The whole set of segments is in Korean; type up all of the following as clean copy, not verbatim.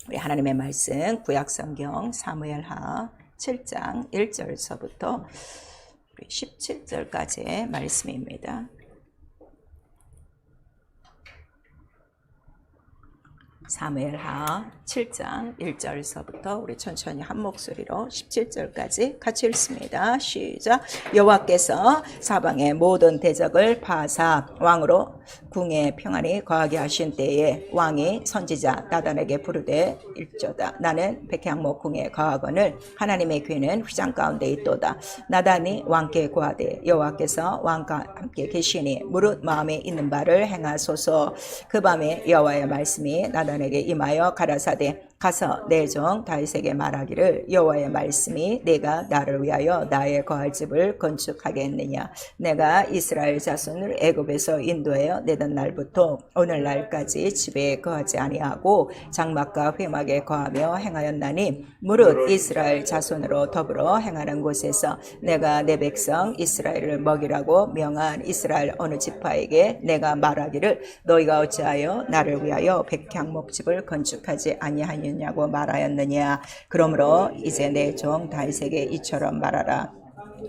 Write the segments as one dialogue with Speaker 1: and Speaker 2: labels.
Speaker 1: 우리 하나님의 말씀 구약성경 사무엘하 7장 1절서부터 17절까지의 말씀입니다. 사무엘하 7장 1절서부터 우리 천천히 한 목소리로 17절까지 같이 읽습니다. 시작. 여호와께서 사방의 모든 대적을 파사 왕으로 궁에 평안히 거하게 하신 때에 왕이 선지자 나단에게 부르되 일조다. 나는 백향목 궁에 거하거늘 하나님의 귀는 휘장 가운데 있도다. 나단이 왕께 고하되 여호와께서 왕과 함께 계시니 무릇 마음에 있는 바를 행하소서. 그 밤에 여호와의 말씀이 나단에게 임하여 가라사대 가서 내 종 다윗에게 말하기를 여호와의 말씀이 내가 나를 위하여 나의 거할 집을 건축하겠느냐. 내가 이스라엘 자손을 애굽에서 인도하여 내던 날부터 오늘날까지 집에 거하지 아니하고 장막과 회막에 거하며 행하였나니 무릇 이스라엘 자손으로 더불어 행하는 곳에서 내가 내 백성 이스라엘을 먹이라고 명한 이스라엘 어느 지파에게 내가 말하기를 너희가 어찌하여 나를 위하여 백향목집을 건축하지 아니하느냐고 말하였느냐. 그러므로 이제 내 종 다윗에게 이처럼 말하라.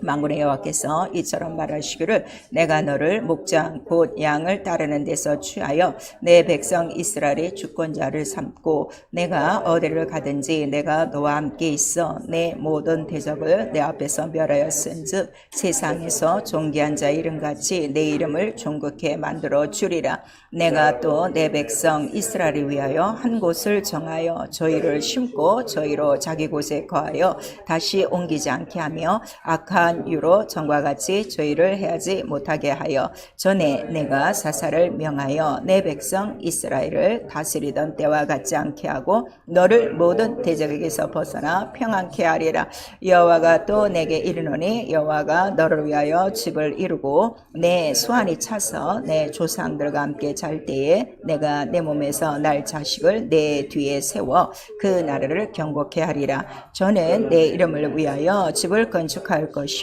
Speaker 1: 만군의 여호와께서 이처럼 말하시기를 내가 너를 목장 곧 양을 따르는 데서 취하여 내 백성 이스라엘의 주권자를 삼고 내가 어디를 가든지 내가 너와 함께 있어 내 모든 대적을 내 앞에서 멸하였은즉 세상에서 존귀한 자 이름같이 내 이름을 존귀케 만들어 주리라. 내가 또 내 백성 이스라엘을 위하여 한 곳을 정하여 저희를 심고 저희로 자기 곳에 거하여 다시 옮기지 않게 하며 악한 유로 전과 같이 저희를 해하지 못하게 하여 전에 내가 사사를 명하여 내 백성 이스라엘을 다스리던 때와 같지 않게 하고 너를 모든 대적에게서 벗어나 평안케 하리라. 여호와가 또 내게 이르노니 여호와가 너를 위하여 집을 이루고 내 수완이 차서 내 조상들과 함께 잘 때에 내가 내 몸에서 날 자식을 내 뒤에 세워 그 나라를 경고케 하리라. 저는 내 이름을 위하여 집을 건축할 것이요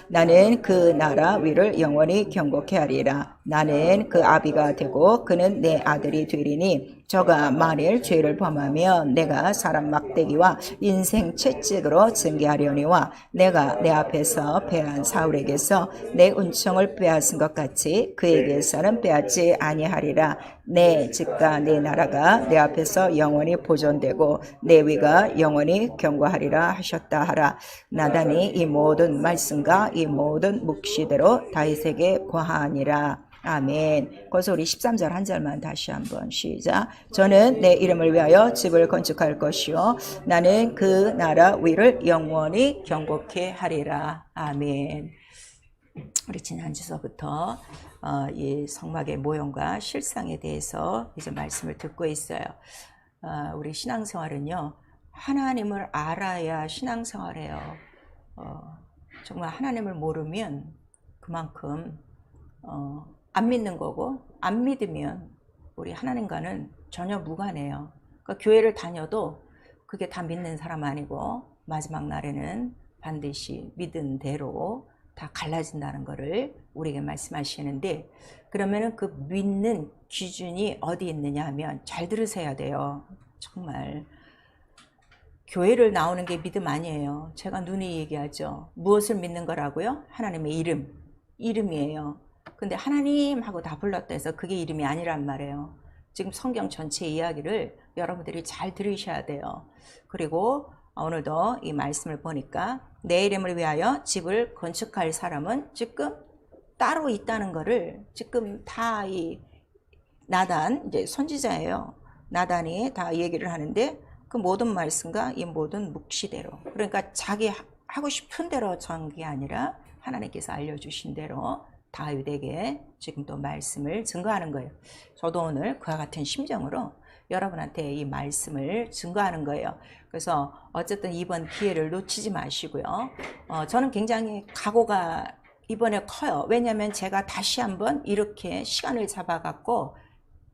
Speaker 1: 나는 그 나라 위를 영원히 경고케 하리라. 나는 그 아비가 되고 그는 내 아들이 되리니 저가 만일 죄를 범하면 내가 사람 막대기와 인생 채찍으로 징계하려니와 내가 내 앞에서 패한 사울에게서 내 은총을 빼앗은 것 같이 그에게서는 빼앗지 아니하리라. 내 집과 내 나라가 내 앞에서 영원히 보존되고 내 위가 영원히 경고하리라 하셨다 하라. 나단이 이 모든 말씀과 이 모든 묵시대로 다윗에게 고하니라. 아멘. 거기서 우리 13절 한 절만 다시 한번 시작. 저는 내 이름을 위하여 집을 건축할 것이요 나는 그 나라 위를 영원히 경고케 하리라. 아멘. 우리 지난주서부터 이 성막의 모형과 실상에 대해서 이제 말씀을 듣고 있어요. 우리 신앙생활은요 하나님을 알아야 신앙생활해요. 정말 하나님을 모르면 그만큼 안 믿는 거고 안 믿으면 우리 하나님과는 전혀 무관해요. 그러니까 교회를 다녀도 그게 다 믿는 사람 아니고 마지막 날에는 반드시 믿은 대로 다 갈라진다는 것을 우리에게 말씀하시는데 그러면은 그 믿는 기준이 어디 있느냐 하면 잘 들으셔야 돼요. 정말 교회를 나오는 게 믿음 아니에요. 제가 누누이 얘기하죠. 무엇을 믿는 거라고요? 하나님의 이름이에요. 근데 하나님하고 다 불렀다 해서 그게 이름이 아니란 말이에요. 지금 성경 전체 이야기를 여러분들이 잘 들으셔야 돼요. 그리고 오늘도 이 말씀을 보니까 내 이름을 위하여 집을 건축할 사람은 지금 따로 있다는 거를 지금 다 이 나단 이제 선지자예요. 나단이 다 얘기를 하는데 그 모든 말씀과 이 모든 묵시대로 그러니까 자기 하고 싶은 대로 전 게 아니라 하나님께서 알려주신 대로 다윗에게 지금 또 말씀을 증거하는 거예요. 저도 오늘 그와 같은 심정으로 여러분한테 이 말씀을 증거하는 거예요. 그래서 어쨌든 이번 기회를 놓치지 마시고요. 저는 굉장히 각오가 이번에 커요. 왜냐하면 제가 다시 한번 이렇게 시간을 잡아갖고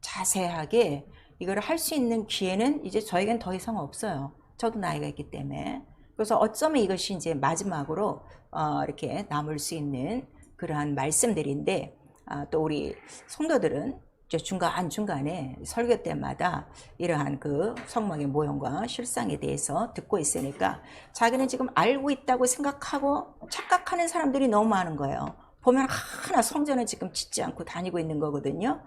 Speaker 1: 자세하게 이걸 할 수 있는 기회는 이제 저에겐 더 이상 없어요. 저도 나이가 있기 때문에. 그래서 어쩌면 이것이 이제 마지막으로 이렇게 남을 수 있는 그러한 말씀들인데 또 우리 성도들은 중간중간에 설교 때마다 이러한 그 성막의 모형과 실상에 대해서 듣고 있으니까 자기는 지금 알고 있다고 생각하고 착각하는 사람들이 너무 많은 거예요. 보면 하나 성전을 지금 짓지 않고 다니고 있는 거거든요.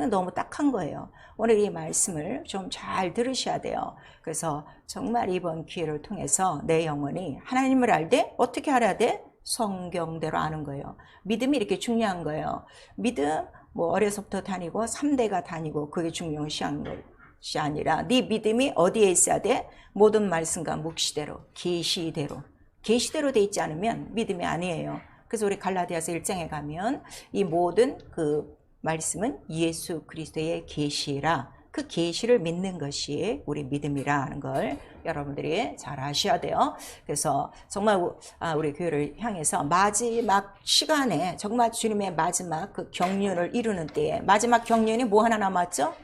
Speaker 1: 너무 딱한 거예요. 오늘 이 말씀을 좀 잘 들으셔야 돼요. 그래서 정말 이번 기회를 통해서 내 영혼이 하나님을 알되 어떻게 알아야 돼? 성경대로 아는 거예요. 믿음이 이렇게 중요한 거예요. 믿음 뭐 어려서부터 다니고 3대가 다니고 그게 중요한 것이 아니라 네 믿음이 어디에 있어야 돼? 모든 말씀과 묵시대로 계시대로 돼 있지 않으면 믿음이 아니에요. 그래서 우리 갈라디아서 1장에 가면 이 모든 그 말씀은 예수 그리스도의 계시라, 그 계시를 믿는 것이 우리 믿음이라는 걸 여러분들이 잘 아셔야 돼요. 그래서 정말 우리 교회를 향해서 마지막 시간에 정말 주님의 마지막 그 경륜을 이루는 때에 마지막 경륜이 뭐 하나 남았죠?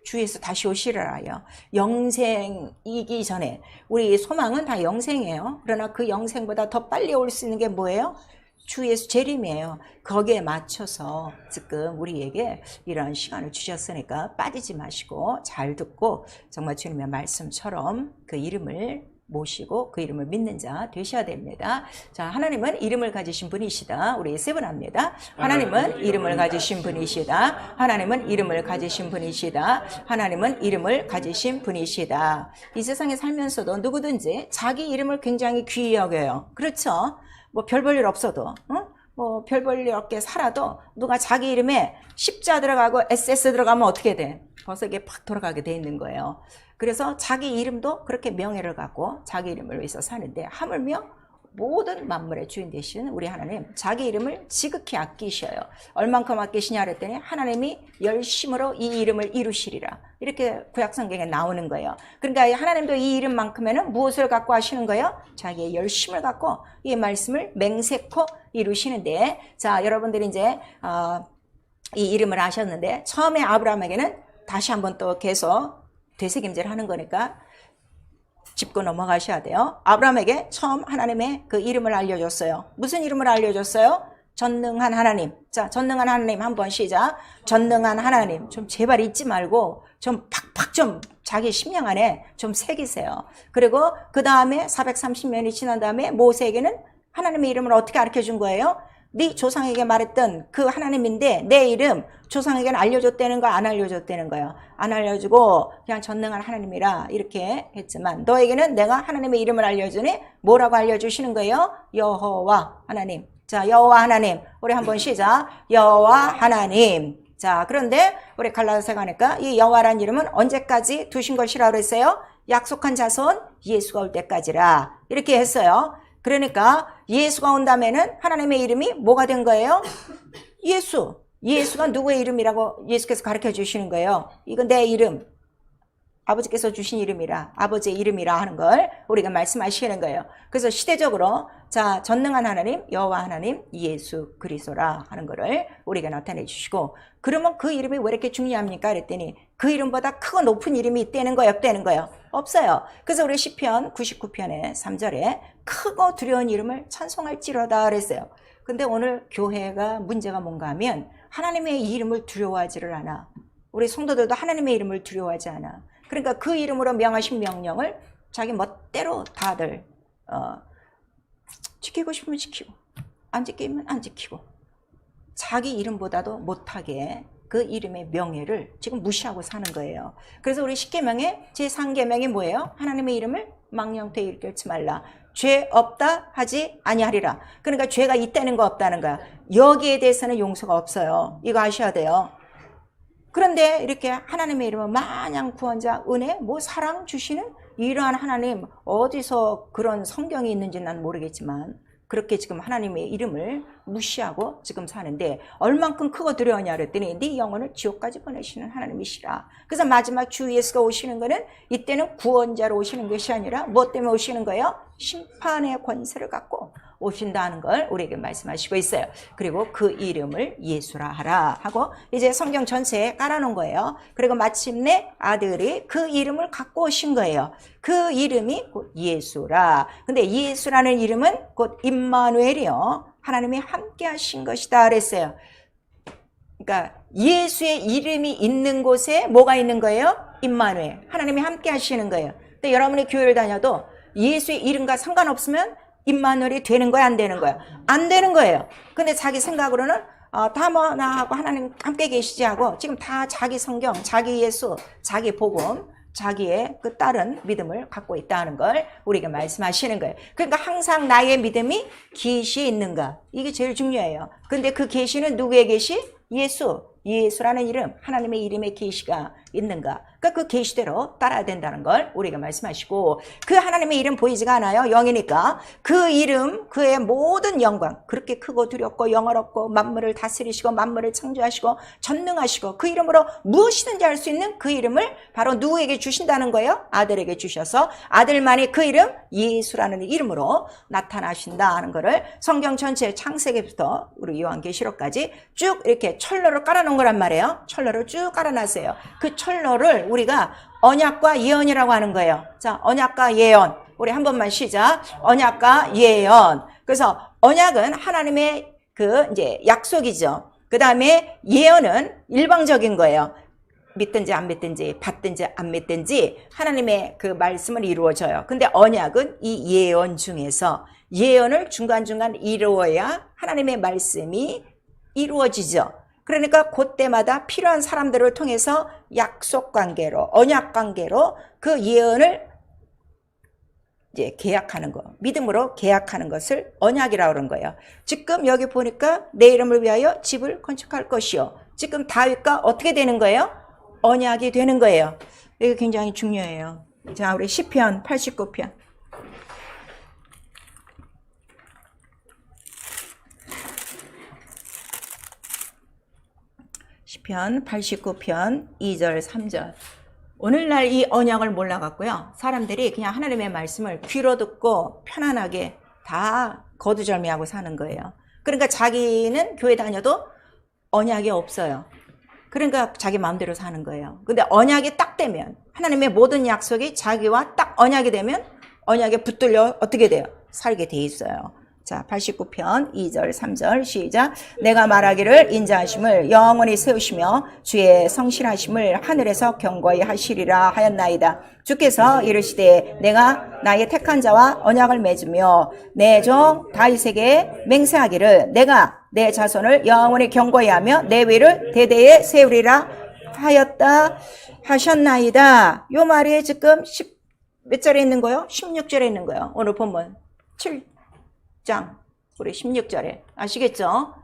Speaker 1: 주 예수 다시 오시리라요. 영생이기 전에 우리 소망은 다 영생이에요. 그러나 그 영생보다 더 빨리 올 수 있는 게 뭐예요? 주 예수 재림이에요. 거기에 맞춰서 지금 우리에게 이런 시간을 주셨으니까 빠지지 마시고 잘 듣고 정말 주님의 말씀처럼 그 이름을 모시고 그 이름을 믿는 자 되셔야 됩니다. 자, 하나님은 이름을 가지신 분이시다. 우리 세 번 합니다. 하나님은 이름을 가지신 분이시다. 하나님은 이름을 가지신 분이시다. 하나님은 이름을 가지신 분이시다. 이 세상에 살면서도 누구든지 자기 이름을 굉장히 귀히 여겨요. 그렇죠? 뭐 별 볼 일 없어도 뭐 별 볼 일 없게 살아도 누가 자기 이름에 십자 들어가고 SS 들어가면 어떻게 돼? 벌써 이게 팍 돌아가게 돼 있는 거예요. 그래서 자기 이름도 그렇게 명예를 갖고 자기 이름을 위해서 사는데 하물며 모든 만물의 주인 되신 우리 하나님 자기 이름을 지극히 아끼셔요. 얼만큼 아끼시냐 그랬더니 하나님이 열심으로 이 이름을 이루시리라. 이렇게 구약성경에 나오는 거예요. 그러니까 하나님도 이 이름만큼에는 무엇을 갖고 하시는 거예요? 자기의 열심을 갖고 이 말씀을 맹세코 이루시는데, 자, 여러분들이 이제 이 이름을 아셨는데 처음에 아브라함에게는 다시 한번 또 계속 되새김질 하는 거니까 짚고 넘어가셔야 돼요. 아브라함에게 처음 하나님의 그 이름을 알려줬어요. 무슨 이름을 알려줬어요? 전능한 하나님. 자, 전능한 하나님 한번 시작. 전능한 하나님. 좀 제발 잊지 말고 좀 팍팍 좀 자기 심령 안에 좀 새기세요. 그리고 그 다음에 430년이 지난 다음에 모세에게는 하나님의 이름을 어떻게 가르쳐준 거예요? 네 조상에게 말했던 그 하나님인데 내 이름 조상에게는 알려줬다는 거 안 알려줬다는 거예요. 안 알려주고 그냥 전능한 하나님이라 이렇게 했지만 너에게는 내가 하나님의 이름을 알려주니 뭐라고 알려주시는 거예요? 여호와 하나님. 자, 여호와 하나님. 우리 한번 시작. 여호와 하나님. 자, 그런데 우리 갈라디아서 가니까 이 여호와라는 이름은 언제까지 두신 것이라고 그랬어요? 약속한 자손 예수가 올 때까지라 이렇게 했어요. 그러니까 예수가 온다면은 하나님의 이름이 뭐가 된 거예요? 예수. 예수가 누구의 이름이라고 예수께서 가르쳐 주시는 거예요. 이건 내 이름. 아버지께서 주신 이름이라, 아버지의 이름이라 하는 걸 우리가 말씀하시는 거예요. 그래서 시대적으로 자, 전능한 하나님, 여호와 하나님, 예수 그리스도라 하는 거를 우리가 나타내 주시고, 그러면 그 이름이 왜 이렇게 중요합니까? 그랬더니 그 이름보다 크고 높은 이름이 있다는 거예요, 없다는 거예요? 없어요. 그래서 우리 시편 99편의 3절에 크고 두려운 이름을 찬송할지로다 그랬어요. 근데 오늘 교회가 문제가 뭔가 하면 하나님의 이름을 두려워하지를 않아. 우리 성도들도 하나님의 이름을 두려워하지 않아. 그러니까 그 이름으로 명하신 명령을 자기 멋대로 다들 지키고 싶으면 지키고 안 지키면 안 지키고 자기 이름보다도 못하게 그 이름의 명예를 지금 무시하고 사는 거예요. 그래서 우리 10계명의 제3계명이 뭐예요? 하나님의 이름을 망령되이 일컫지 말라. 죄 없다 하지 아니하리라. 그러니까 죄가 있다는 거 없다는 거야. 여기에 대해서는 용서가 없어요. 이거 아셔야 돼요. 그런데 이렇게 하나님의 이름은 마냥 구원자, 은혜, 뭐 사랑 주시는 이러한 하나님, 어디서 그런 성경이 있는지 난 모르겠지만 그렇게 지금 하나님의 이름을 무시하고 지금 사는데 얼만큼 크고 두려우냐 그랬더니 네 영혼을 지옥까지 보내시는 하나님이시라. 그래서 마지막 주 예수가 오시는 거는 이때는 구원자로 오시는 것이 아니라 무엇 때문에 오시는 거예요? 심판의 권세를 갖고 오신다는 걸 우리에게 말씀하시고 있어요. 그리고 그 이름을 예수라 하라 하고 이제 성경 전체에 깔아놓은 거예요. 그리고 마침내 아들이 그 이름을 갖고 오신 거예요. 그 이름이 곧 예수라. 근데 예수라는 이름은 곧 임마누엘이요. 하나님이 함께 하신 것이다 그랬어요. 그러니까 예수의 이름이 있는 곳에 뭐가 있는 거예요? 임마누엘. 하나님이 함께 하시는 거예요. 근데 여러분이 교회를 다녀도 예수의 이름과 상관없으면 임마누엘이 되는 거야, 안 되는 거야? 안 되는 거예요. 근데 자기 생각으로는 다 뭐 나하고 하나님 함께 계시지 하고 지금 다 자기 성경, 자기 예수, 자기 복음, 자기의 그 다른 믿음을 갖고 있다는 걸 우리에게 말씀하시는 거예요. 그러니까 항상 나의 믿음이 계시에 있는가? 이게 제일 중요해요. 근데 그 계시는 누구의 계시? 예수. 예수라는 이름, 하나님의 이름의 계시가 있는가? 그러니까 그 계시대로 따라야 된다는 걸 우리가 말씀하시고, 그 하나님의 이름 보이지가 않아요. 영이니까. 그 이름, 그의 모든 영광, 그렇게 크고 두렵고 영어롭고 만물을 다스리시고 만물을 창조하시고 전능하시고 그 이름으로 무엇이든지 할 수 있는 그 이름을 바로 누구에게 주신다는 거예요? 아들에게 주셔서 아들만이 그 이름 예수라는 이름으로 나타나신다는 거를 성경 전체 창세기부터 우리 요한계시록까지 쭉 이렇게 철로를 깔아놓은 거란 말이에요. 철로를 쭉 깔아놨어요. 그 철로를 우리가 언약과 예언이라고 하는 거예요. 자, 언약과 예언. 우리 한 번만 시작. 언약과 예언. 그래서 언약은 하나님의 그 이제 약속이죠. 그 다음에 예언은 일방적인 거예요. 믿든지 안 믿든지 받든지 안 믿든지 하나님의 그 말씀은 이루어져요. 근데 언약은 이 예언 중에서 예언을 중간중간 이루어야 하나님의 말씀이 이루어지죠. 그러니까 그때마다 필요한 사람들을 통해서 약속 관계로, 언약 관계로 그 예언을 이제 계약하는 거, 믿음으로 계약하는 것을 언약이라고 그러는 거예요. 지금 여기 보니까 내 이름을 위하여 집을 건축할 것이요. 지금 다윗과 어떻게 되는 거예요? 언약이 되는 거예요. 이게 굉장히 중요해요. 자, 우리 시편 89편. 시편 89편 2절 3절. 오늘날 이 언약을 몰라갖고요, 사람들이 그냥 하나님의 말씀을 귀로 듣고 편안하게 다 거두절미하고 사는 거예요. 그러니까 자기는 교회 다녀도 언약이 없어요. 그러니까 자기 마음대로 사는 거예요. 근데 언약이 딱 되면, 하나님의 모든 약속이 자기와 딱 언약이 되면 언약에 붙들려 어떻게 돼요? 살게 돼 있어요. 자, 89편 2절 3절 시작. 내가 말하기를 인자하심을 영원히 세우시며 주의 성실하심을 하늘에서 경고히 하시리라 하였나이다. 주께서 이르시되 내가 나의 택한 자와 언약을 맺으며 내 종 다윗에게 맹세하기를 내가 내 자손을 영원히 경고히 하며 내 위를 대대에 세우리라 하였다 하셨나이다. 요 말이 지금 몇 절에 있는 거요? 16절에 있는 거요. 오늘 본문 7장 우리 16절에 아시겠죠?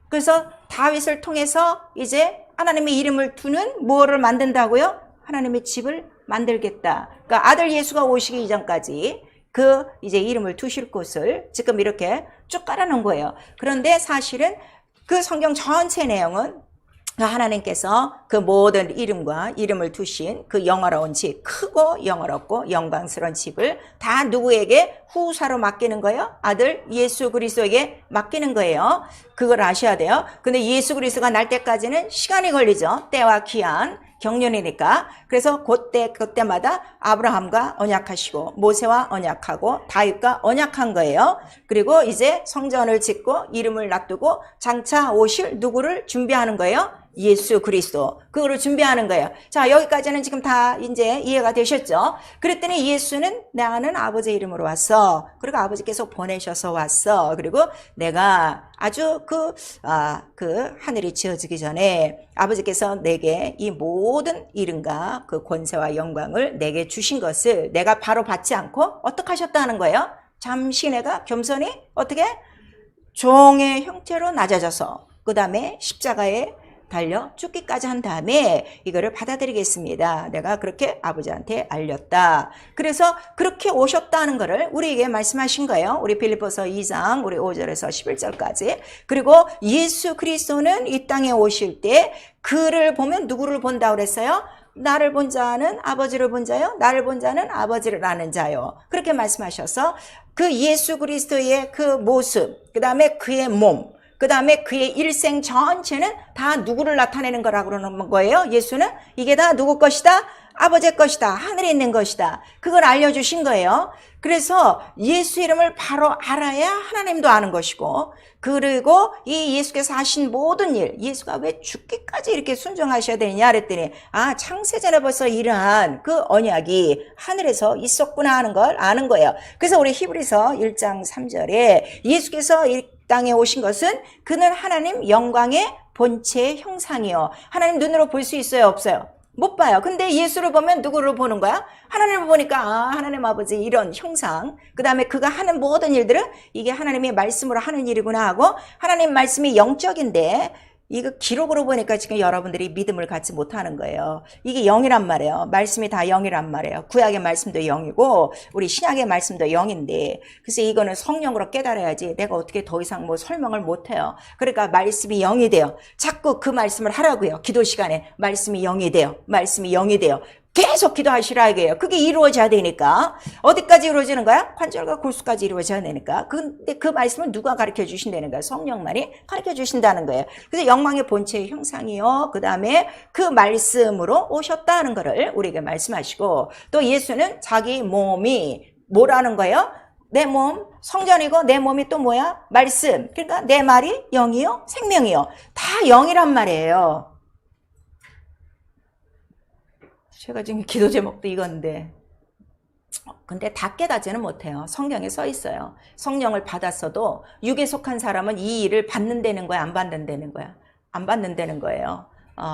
Speaker 1: 그래서 다윗을 통해서 이제 하나님의 이름을 두는 뭐를 만든다고요? 하나님의 집을 만들겠다. 그러니까 아들 예수가 오시기 이전까지 그 이제 이름을 두실 곳을 지금 이렇게 쭉 깔아놓은 거예요. 그런데 사실은 그 성경 전체 내용은 하나님께서 그 모든 이름과 이름을 두신 그 영화로운 집, 크고 영화롭고 영광스러운 집을 다 누구에게 후사로 맡기는 거예요? 아들 예수 그리스도에게 맡기는 거예요. 그걸 아셔야 돼요. 근데 예수 그리스도가 날 때까지는 시간이 걸리죠. 때와 기한, 경륜이니까. 그래서 그때마다 아브라함과 언약하시고 모세와 언약하고 다윗과 언약한 거예요. 그리고 이제 성전을 짓고 이름을 놔두고 장차 오실 누구를 준비하는 거예요? 예수 그리스도. 그거를 준비하는 거예요. 자, 여기까지는 지금 다 이제 이해가 되셨죠? 그랬더니 예수는 나는 아버지 이름으로 왔어. 그리고 아버지께서 보내셔서 왔어. 그리고 내가 아주 그 하늘이 지어지기 전에 아버지께서 내게 이 모든 이름과 그 권세와 영광을 내게 주신 것을 내가 바로 받지 않고 어떻게 하셨다는 거예요? 잠시 내가 겸손히 어떻게? 종의 형태로 낮아져서 그 다음에 십자가에 달려 죽기까지 한 다음에 이거를 받아들이겠습니다. 내가 그렇게 아버지한테 알렸다. 그래서 그렇게 오셨다는 거를 우리에게 말씀하신 거예요. 우리 빌립보서 2장 우리 5절에서 11절까지. 그리고 예수 그리스도는 이 땅에 오실 때 그를 보면 누구를 본다고 그랬어요? 나를 본 자는 아버지를 본 자요. 나를 본 자는 아버지를 아는 자요. 그렇게 말씀하셔서 그 예수 그리스도의 그 모습, 그 다음에 그의 몸, 그 다음에 그의 일생 전체는 다 누구를 나타내는 거라고 그러는 거예요? 예수는 이게 다 누구 것이다? 아버지의 것이다. 하늘에 있는 것이다. 그걸 알려주신 거예요. 그래서 예수 이름을 바로 알아야 하나님도 아는 것이고, 그리고 이 예수께서 하신 모든 일, 예수가 왜 죽기까지 이렇게 순종하셔야 되느냐 그랬더니, 창세전에 벌써 이러한 그 언약이 하늘에서 있었구나 하는 걸 아는 거예요. 그래서 우리 히브리서 1장 3절에 예수께서 이 땅에 오신 것은 그는 하나님 영광의 본체의 형상이요. 하나님 눈으로 볼 수 있어요, 없어요? 못 봐요. 근데 예수를 보면 누구를 보는 거야? 하나님을 보니까 하나님 아버지 이런 형상, 그 다음에 그가 하는 모든 일들은 이게 하나님의 말씀으로 하는 일이구나 하고, 하나님 말씀이 영적인데 이거 기록으로 보니까 지금 여러분들이 믿음을 갖지 못하는 거예요. 이게 영이란 말이에요. 말씀이 다 영이란 말이에요. 구약의 말씀도 영이고 우리 신약의 말씀도 영인데, 그래서 이거는 성령으로 깨달아야지 내가 어떻게 더 이상 뭐 설명을 못해요. 그러니까 말씀이 영이 돼요. 자꾸 그 말씀을 하라고요. 기도 시간에 말씀이 영이 돼요. 말씀이 영이 돼요. 계속 기도하시라 이게요. 그게 이루어져야 되니까. 어디까지 이루어지는 거야? 관절과 골수까지 이루어져야 되니까. 근데 그 말씀을 누가 가르쳐 주신다는 거야? 성령만이 가르쳐 주신다는 거예요. 그래서 영광의 본체의 형상이요. 그 다음에 그 말씀으로 오셨다는 거를 우리에게 말씀하시고, 또 예수는 자기 몸이 뭐라는 거예요? 내 몸, 성전이고 내 몸이 또 뭐야? 말씀. 그러니까 내 말이 영이요, 생명이요. 다 영이란 말이에요. 제가 지금 기도 제목도 이건데, 근데 다 깨닫지는 못해요. 성경에 써 있어요. 성령을 받았어도 육에 속한 사람은 이 일을 받는다는 거야, 안 받는다는 거야? 안 받는다는 거예요.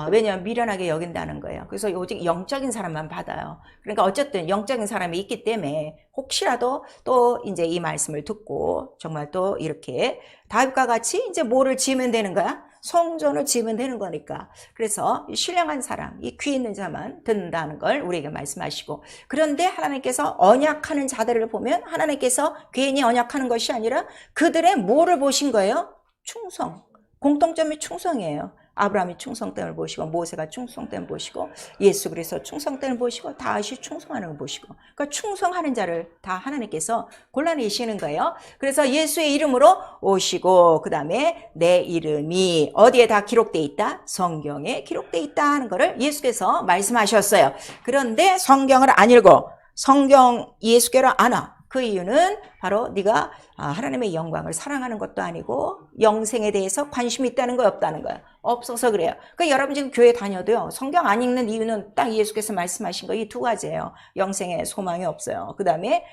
Speaker 1: 왜냐하면 미련하게 여긴다는 거예요. 그래서 오직 영적인 사람만 받아요. 그러니까 어쨌든 영적인 사람이 있기 때문에 혹시라도 또 이제 이 말씀을 듣고 정말 또 이렇게 다윗과 같이 이제 뭐를 지으면 되는 거야? 성전을 지으면 되는 거니까. 그래서 신령한 사람, 이 귀 있는 자만 듣는다는 걸 우리에게 말씀하시고, 그런데 하나님께서 언약하는 자들을 보면 하나님께서 괜히 언약하는 것이 아니라 그들의 뭐를 보신 거예요? 충성. 공통점이 충성이에요. 아브라함이 충성됨을 보시고, 모세가 충성됨을 보시고, 예수 그리스도 충성됨을 보시고, 다윗이 충성하는 걸 보시고, 그러니까 충성하는 자를 다 하나님께서 골라내시는 거예요. 그래서 예수의 이름으로 오시고, 그 다음에 내 이름이 어디에 다 기록되어 있다? 성경에 기록되어 있다 하는 거를 예수께서 말씀하셨어요. 그런데 성경을 안 읽고 성경 예수께로 안 와. 그 이유는 바로 네가 하나님의 영광을 사랑하는 것도 아니고 영생에 대해서 관심이 있다는 거야, 없다는 거야? 없어서 그래요. 그러니까 여러분 지금 교회 다녀도요, 성경 안 읽는 이유는 딱 예수께서 말씀하신 거 이 두 가지예요. 영생에 소망이 없어요. 그 다음에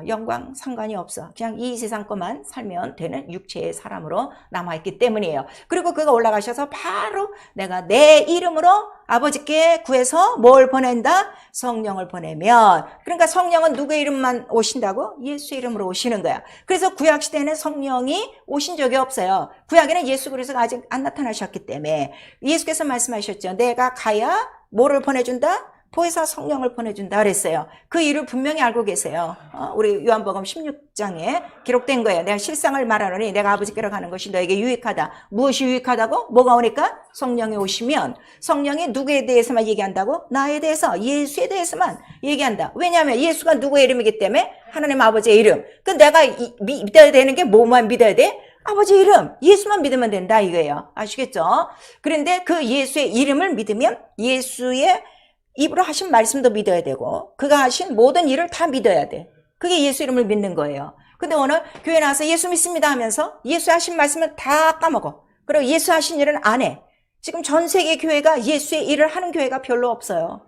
Speaker 1: 영광 상관이 없어. 그냥 이 세상 것만 살면 되는 육체의 사람으로 남아있기 때문이에요. 그리고 그가 올라가셔서 바로 내가 내 이름으로 아버지께 구해서 뭘 보낸다? 성령을 보내면, 그러니까 성령은 누구의 이름만 오신다고? 예수 이름으로 오시는 거야. 그래서 구약시대에는 성령이 오신 적이 없어요. 구약에는 예수 그리스도가 아직 안 나타나셨기 때문에 예수께서 말씀하셨죠. 내가 가야 뭐를 보내준다? 보혜사 성령을 보내준다 그랬어요. 그 일을 분명히 알고 계세요. 우리 요한복음 16장에 기록된 거예요. 내가 실상을 말하노니 내가 아버지께로 가는 것이 너에게 유익하다. 무엇이 유익하다고? 뭐가 오니까? 성령이 오시면 성령이 누구에 대해서만 얘기한다고? 나에 대해서, 예수에 대해서만 얘기한다. 왜냐하면 예수가 누구의 이름이기 때문에 하나님 아버지의 이름. 그 내가 믿어야 되는 게 뭐만 믿어야 돼? 아버지 이름, 예수만 믿으면 된다 이거예요. 아시겠죠? 그런데 그 예수의 이름을 믿으면 예수의 입으로 하신 말씀도 믿어야 되고 그가 하신 모든 일을 다 믿어야 돼. 그게 예수 이름을 믿는 거예요. 근데 오늘 교회 나와서 예수 믿습니다 하면서 예수 하신 말씀을 다 까먹어. 그리고 예수 하신 일은 안 해. 지금 전 세계 교회가 예수의 일을 하는 교회가 별로 없어요.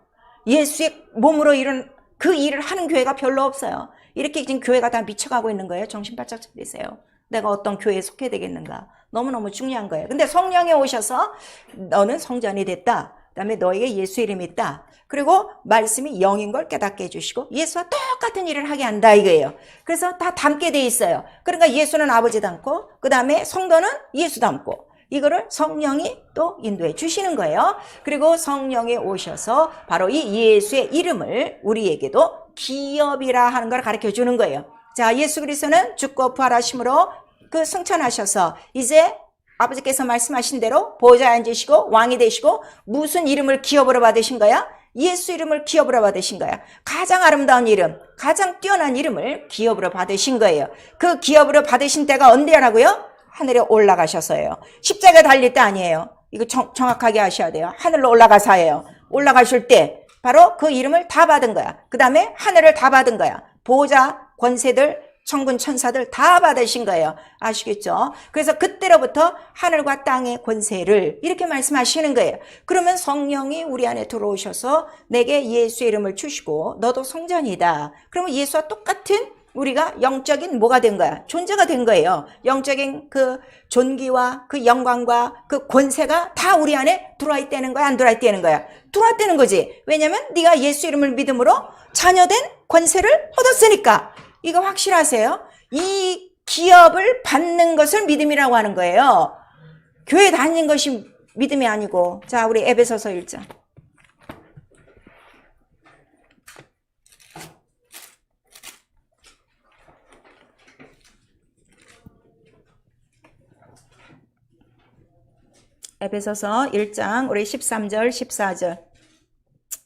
Speaker 1: 예수의 몸으로 이런 그 일을 하는 교회가 별로 없어요. 이렇게 지금 교회가 다 미쳐가고 있는 거예요. 정신 바짝 차리세요. 내가 어떤 교회에 속해 되겠는가. 너무너무 중요한 거예요. 근데 성령이 오셔서 너는 성전이 됐다. 그다음에 너에게 예수 이름이 있다. 그리고 말씀이 영인 걸 깨닫게 해주시고 예수와 똑같은 일을 하게 한다 이거예요. 그래서 다 닮게 돼 있어요. 그러니까 예수는 아버지 닮고 그 다음에 성도는 예수 닮고 이거를 성령이 또 인도해 주시는 거예요. 그리고 성령이 오셔서 바로 이 예수의 이름을 우리에게도 기업이라 하는 걸 가르쳐 주는 거예요. 자, 예수 그리스도는 죽고 부활하심으로 그 승천하셔서 이제 아버지께서 말씀하신 대로 보좌에 앉으시고 왕이 되시고 무슨 이름을 기업으로 받으신 거야? 예수 이름을 기업으로 받으신 거야. 가장 아름다운 이름, 가장 뛰어난 이름을 기업으로 받으신 거예요. 그 기업으로 받으신 때가 언제라고요? 하늘에 올라가셔서예요. 십자가에 달릴 때 아니에요. 이거 정확하게 하셔야 돼요. 하늘로 올라가서예요. 올라가실 때 바로 그 이름을 다 받은 거야. 그 다음에 하늘을 다 받은 거야. 보호자, 권세들, 천군 천사들 다 받으신 거예요. 아시겠죠? 그래서 그때로부터 하늘과 땅의 권세를 이렇게 말씀하시는 거예요. 그러면 성령이 우리 안에 들어오셔서 내게 예수의 이름을 주시고 너도 성전이다. 그러면 예수와 똑같은 우리가 영적인 뭐가 된 거야? 존재가 된 거예요. 영적인 그 존귀와 그 영광과 그 권세가 다 우리 안에 들어와 있다는 거야? 안 들어와 있다는 거야? 들어와 있다는 거지. 왜냐면 네가 예수 이름을 믿음으로 자녀된 권세를 얻었으니까. 이거 확실하세요? 이 기업을 받는 것을 믿음이라고 하는 거예요. 교회 다니는 것이 믿음이 아니고. 자, 우리 에베소서 1장. 에베소서 1장 우리 13절 14절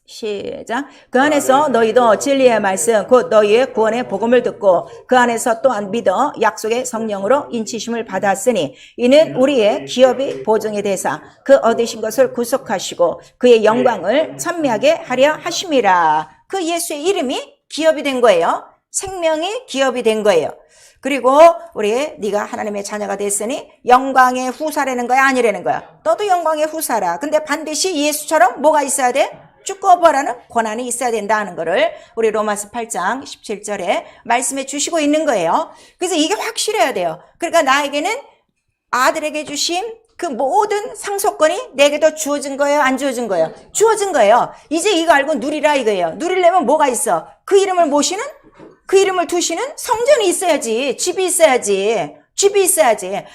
Speaker 1: 시작. 그 안에서 너희도 진리의 말씀 곧 너희의 구원의 복음을 듣고 그 안에서 또한 믿어 약속의 성령으로 인치심을 받았으니 이는 우리의 기업이 보증이 되사 그 얻으신 것을 구속하시고 그의 영광을 찬미하게 하려 하심이라. 그 예수의 이름이 기업이 된 거예요. 생명이 기업이 된 거예요. 그리고 우리 네가 하나님의 자녀가 됐으니 영광의 후사라는 거야 아니라는 거야? 너도 영광의 후사라. 근데 반드시 예수처럼 뭐가 있어야 돼? 죽어버라는 권한이 있어야 된다는 거를 우리 로마서 8장 17절에 말씀해 주시고 있는 거예요. 그래서 이게 확실해야 돼요. 그러니까 나에게는 아들에게 주신 그 모든 상속권이 내게도 주어진 거예요? 안 주어진 거예요? 주어진 거예요. 이제 이거 알고 누리라 이거예요. 누리려면 뭐가 있어? 그 이름을 모시는, 그 이름을 두시는 성전이 있어야지. 집이 있어야지. 집이 있어야지.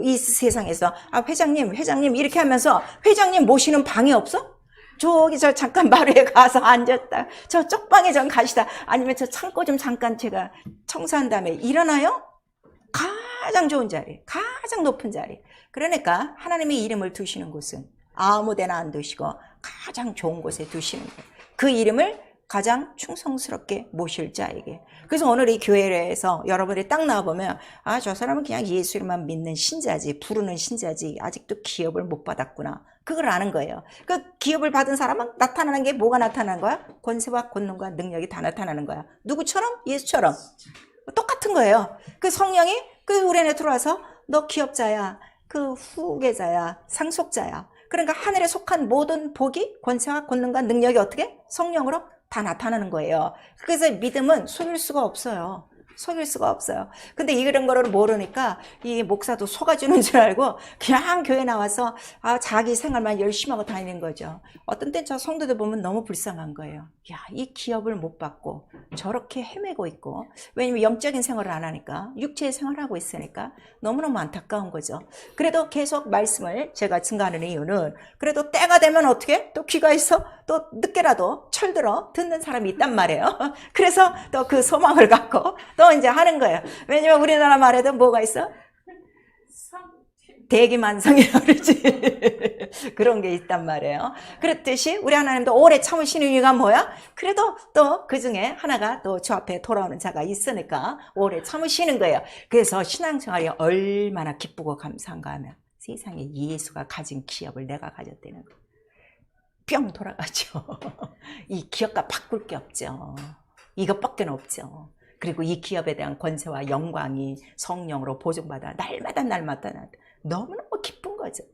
Speaker 1: 이 세상에서 회장님 이렇게 하면서 회장님 모시는 방이 없어? 저기 저 잠깐 마루에 가서 앉았다. 저 쪽방에 좀 가시다. 아니면 저 창고 좀 잠깐 제가 청소한 다음에 일어나요? 가장 좋은 자리, 가장 높은 자리. 그러니까 하나님의 이름을 두시는 곳은 아무 데나 안 두시고 가장 좋은 곳에 두시는 거예요. 그 이름을 가장 충성스럽게 모실 자에게. 그래서 오늘 이 교회에서 여러분이 딱 나와보면 저 사람은 그냥 예수 이름만 믿는 신자지, 부르는 신자지, 아직도 기업을 못 받았구나. 그걸 아는 거예요. 그 기업을 받은 사람은 나타나는 게 뭐가 나타나는 거야? 권세와 권능과 능력이 다 나타나는 거야. 누구처럼? 예수처럼. 똑같은 거예요. 그 성령이 그 우리 안에 들어와서 너 기업자야, 그 후계자야, 상속자야. 그러니까 하늘에 속한 모든 복이 권세와 권능과 능력이 어떻게? 성령으로 다 나타나는 거예요. 그래서 믿음은 속일 수가 없어요. 속일 수가 없어요. 근데 이런 거를 모르니까 이 목사도 속아주는 줄 알고 그냥 교회 나와서 자기 생활만 열심히 하고 다니는 거죠. 어떤 땐 저 성도들 보면 너무 불쌍한 거예요. 이 기업을 못 받고 저렇게 헤매고 있고, 왜냐면 영적인 생활을 안 하니까, 육체의 생활을 하고 있으니까 너무너무 안타까운 거죠. 그래도 계속 말씀을 제가 증가하는 이유는 그래도 때가 되면 어떻게? 또 귀가 있어? 또 늦게라도 철들어 듣는 사람이 있단 말이에요. 그래서 또 그 소망을 갖고 또 이제 하는 거예요. 왜냐면 우리나라 말에도 뭐가 있어? 대기만성이라고 그러지. 그런 게 있단 말이에요. 그렇듯이 우리 하나님도 오래 참으시는 이유가 뭐야? 그래도 또 그 중에 하나가 또 저 앞에 돌아오는 자가 있으니까 오래 참으시는 거예요. 그래서 신앙생활이 얼마나 기쁘고 감사한가 하면 세상에 예수가 가진 기업을 내가 가졌다는 거. 뿅 돌아가죠. 이 기업과 바꿀 게 없죠. 이것밖에 없죠. 그리고 이 기업에 대한 권세와 영광이 성령으로 보증받아 날마다 너무너무 기쁜 거죠.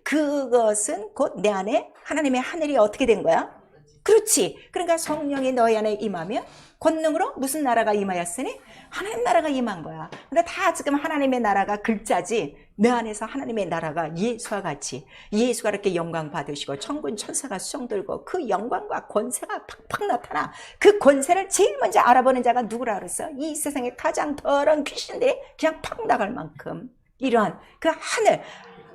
Speaker 1: 그것은 곧 내 안에 하나님의 하늘이 어떻게 된 거야? 그렇지. 그러니까 성령이 너희 안에 임하면 권능으로 무슨 나라가 임하였으니? 하나님 나라가 임한 거야. 근데 다 지금 하나님의 나라가 글자지, 내 안에서 하나님의 나라가 예수와 같이, 예수가 이렇게 영광 받으시고 천군 천사가 수종 들고 그 영광과 권세가 팍팍 나타나. 그 권세를 제일 먼저 알아보는 자가 누구라 그랬어? 이 세상에 가장 더러운 귀신들이 그냥 팍 나갈 만큼 이러한 그 하늘,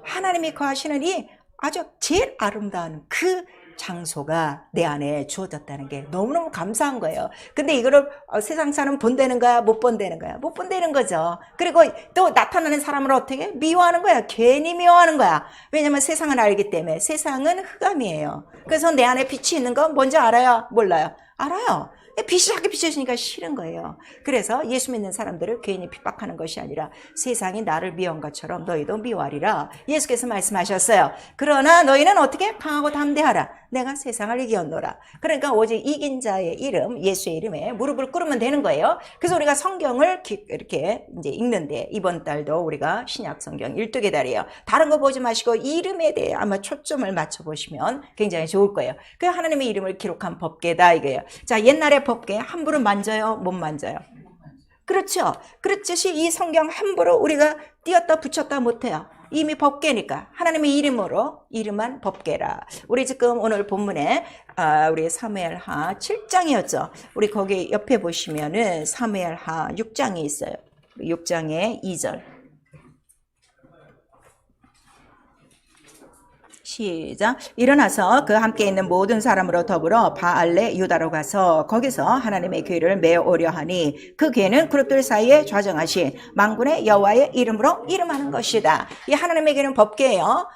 Speaker 1: 하나님이 거하시는 이 아주 제일 아름다운 그 장소가 내 안에 주어졌다는 게 너무너무 감사한 거예요. 근데 이거를 세상 사람 본다는 거야? 못 본다는 거야? 못 본다는 거죠. 그리고 또 나타나는 사람을 어떻게? 미워하는 거야. 괜히 미워하는 거야. 왜냐면 세상은 알기 때문에. 세상은 흑암이에요. 그래서 내 안에 빛이 있는 건 뭔지 알아요? 몰라요? 알아요. 빛이 자꾸 비춰지니까 싫은 거예요. 그래서 예수 믿는 사람들을 괜히 핍박하는 것이 아니라 세상이 나를 미워한 것처럼 너희도 미워하리라. 예수께서 말씀하셨어요. 그러나 너희는 어떻게 강하고 담대하라. 내가 세상을 이겼노라. 그러니까 오직 이긴 자의 이름, 예수의 이름에 무릎을 꿇으면 되는 거예요. 그래서 우리가 성경을 이렇게 이제 읽는데 이번 달도 우리가 신약 성경 12개 달이에요. 다른 거 보지 마시고 이름에 대해 아마 초점을 맞춰 보시면 굉장히 좋을 거예요. 그 하나님의 이름을 기록한 법궤다 이거예요. 자, 옛날에 법궤 함부로 만져요? 못 만져요? 그렇죠. 그렇듯이 이 성경 함부로 우리가 띄었다 붙였다 못해요. 이미 법궤니까 하나님의 이름으로 이름한 법궤라. 우리 지금 오늘 본문에 우리 사무엘하 7장이었죠. 우리 거기 옆에 보시면은 사무엘하 6장이 있어요. 6장의 2절. 시작. 일어나서 그 함께 있는 모든 사람으로 더불어 바알레 유다로 가서 거기서 하나님의 궤를 메어오려 하니 그 궤는 그룹들 사이에 좌정하신 만군의 여호와의 이름으로 이름하는 것이다. 이 하나님의 궤는 법궤예요.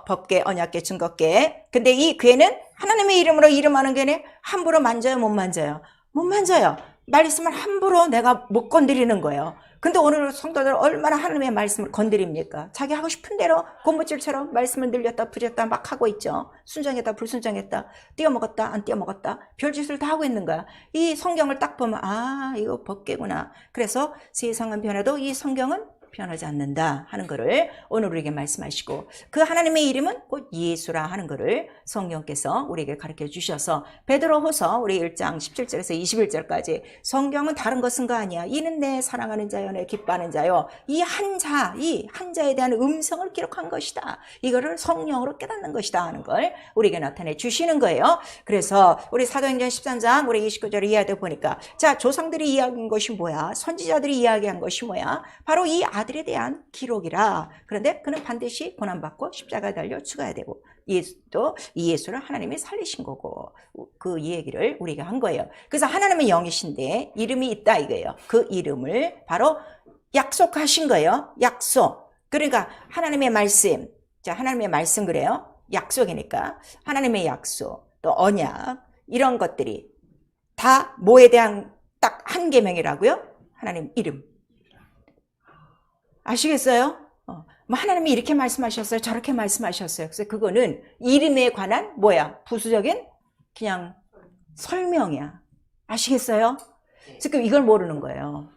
Speaker 1: 법궤, 언약궤, 증거궤. 근데 이 궤는 하나님의 이름으로 이름하는 궤는 함부로 만져요, 못 만져요? 못 만져요. 말씀을 함부로 내가 못 건드리는 거예요. 근데 오늘 성도들 얼마나 하나님의 말씀을 건드립니까? 자기 하고 싶은 대로 고무줄처럼 말씀을 늘렸다 부렸다 막 하고 있죠. 순종했다 불순종했다, 띄어먹었다 안 띄어먹었다, 별짓을 다 하고 있는 거야. 이 성경을 딱 보면 이거 법궤구나. 그래서 세상은 변해도 이 성경은 변하지 않는다 하는 것을 오늘 우리에게 말씀하시고, 그 하나님의 이름은 곧 예수라 하는 것을 성경께서 우리에게 가르쳐 주셔서 베드로후서 우리 1장 17절에서 21절까지 성경은 다른 거 쓴 거 아니야. 이는 내 사랑하는 자요 내 기뻐하는 자요. 이 한 자에 대한 음성을 기록한 것이다. 이거를 성령으로 깨닫는 것이다 하는 걸 우리에게 나타내 주시는 거예요. 그래서 우리 사도행전 13장 우리 29절을 이해하다 보니까, 자, 조상들이 이야기한 것이 뭐야? 선지자들이 이야기한 것이 뭐야? 바로 이 아들에 대한 기록이라. 그런데 그는 반드시 고난받고 십자가에 달려 죽어야 되고, 예수도 이 예수를 하나님이 살리신 거고, 그 얘기를 우리가 한 거예요. 그래서 하나님의 영이신데 이름이 있다 이거예요. 그 이름을 바로 약속하신 거예요. 약속. 그러니까 하나님의 말씀, 자, 하나님의 말씀 그래요. 약속이니까 하나님의 약속, 또 언약, 이런 것들이 다 뭐에 대한 딱 한 계명이라고요? 하나님 이름. 아시겠어요? 뭐 하나님이 이렇게 말씀하셨어요, 저렇게 말씀하셨어요. 그래서 그거는 이름에 관한 뭐야? 부수적인 그냥 설명이야. 아시겠어요? 지금 이걸 모르는 거예요.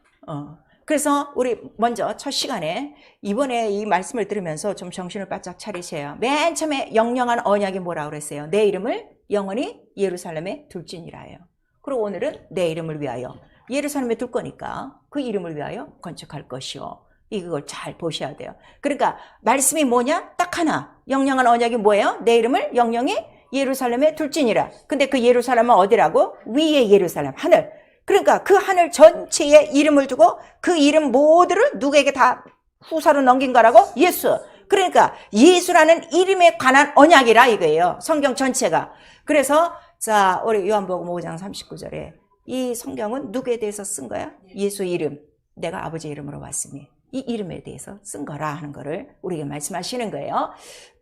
Speaker 1: 그래서 우리 먼저 첫 시간에 이번에 이 말씀을 들으면서 좀 정신을 바짝 차리세요. 맨 처음에 영영한 언약이 뭐라고 그랬어요? 내 이름을 영원히 예루살렘에 둘지니라예요. 그리고 오늘은 내 이름을 위하여 예루살렘에 둘 거니까 그 이름을 위하여 건축할 것이요. 이걸 잘 보셔야 돼요. 그러니까 말씀이 뭐냐? 딱 하나. 영영한 언약이 뭐예요? 내 이름을 영영히 예루살렘에 둘지니라. 근데 그 예루살렘은 어디라고? 위의 예루살렘, 하늘. 그러니까 그 하늘 전체에 이름을 두고 그 이름 모두를 누구에게 다 후사로 넘긴 거라고? 예수. 그러니까 예수라는 이름에 관한 언약이라 이거예요. 성경 전체가. 그래서 자, 우리 요한복음 5장 39절에 이 성경은 누구에 대해서 쓴 거야? 예수 이름. 내가 아버지 이름으로 왔으니. 이 이름에 대해서 쓴 거라 하는 거를 우리에게 말씀하시는 거예요.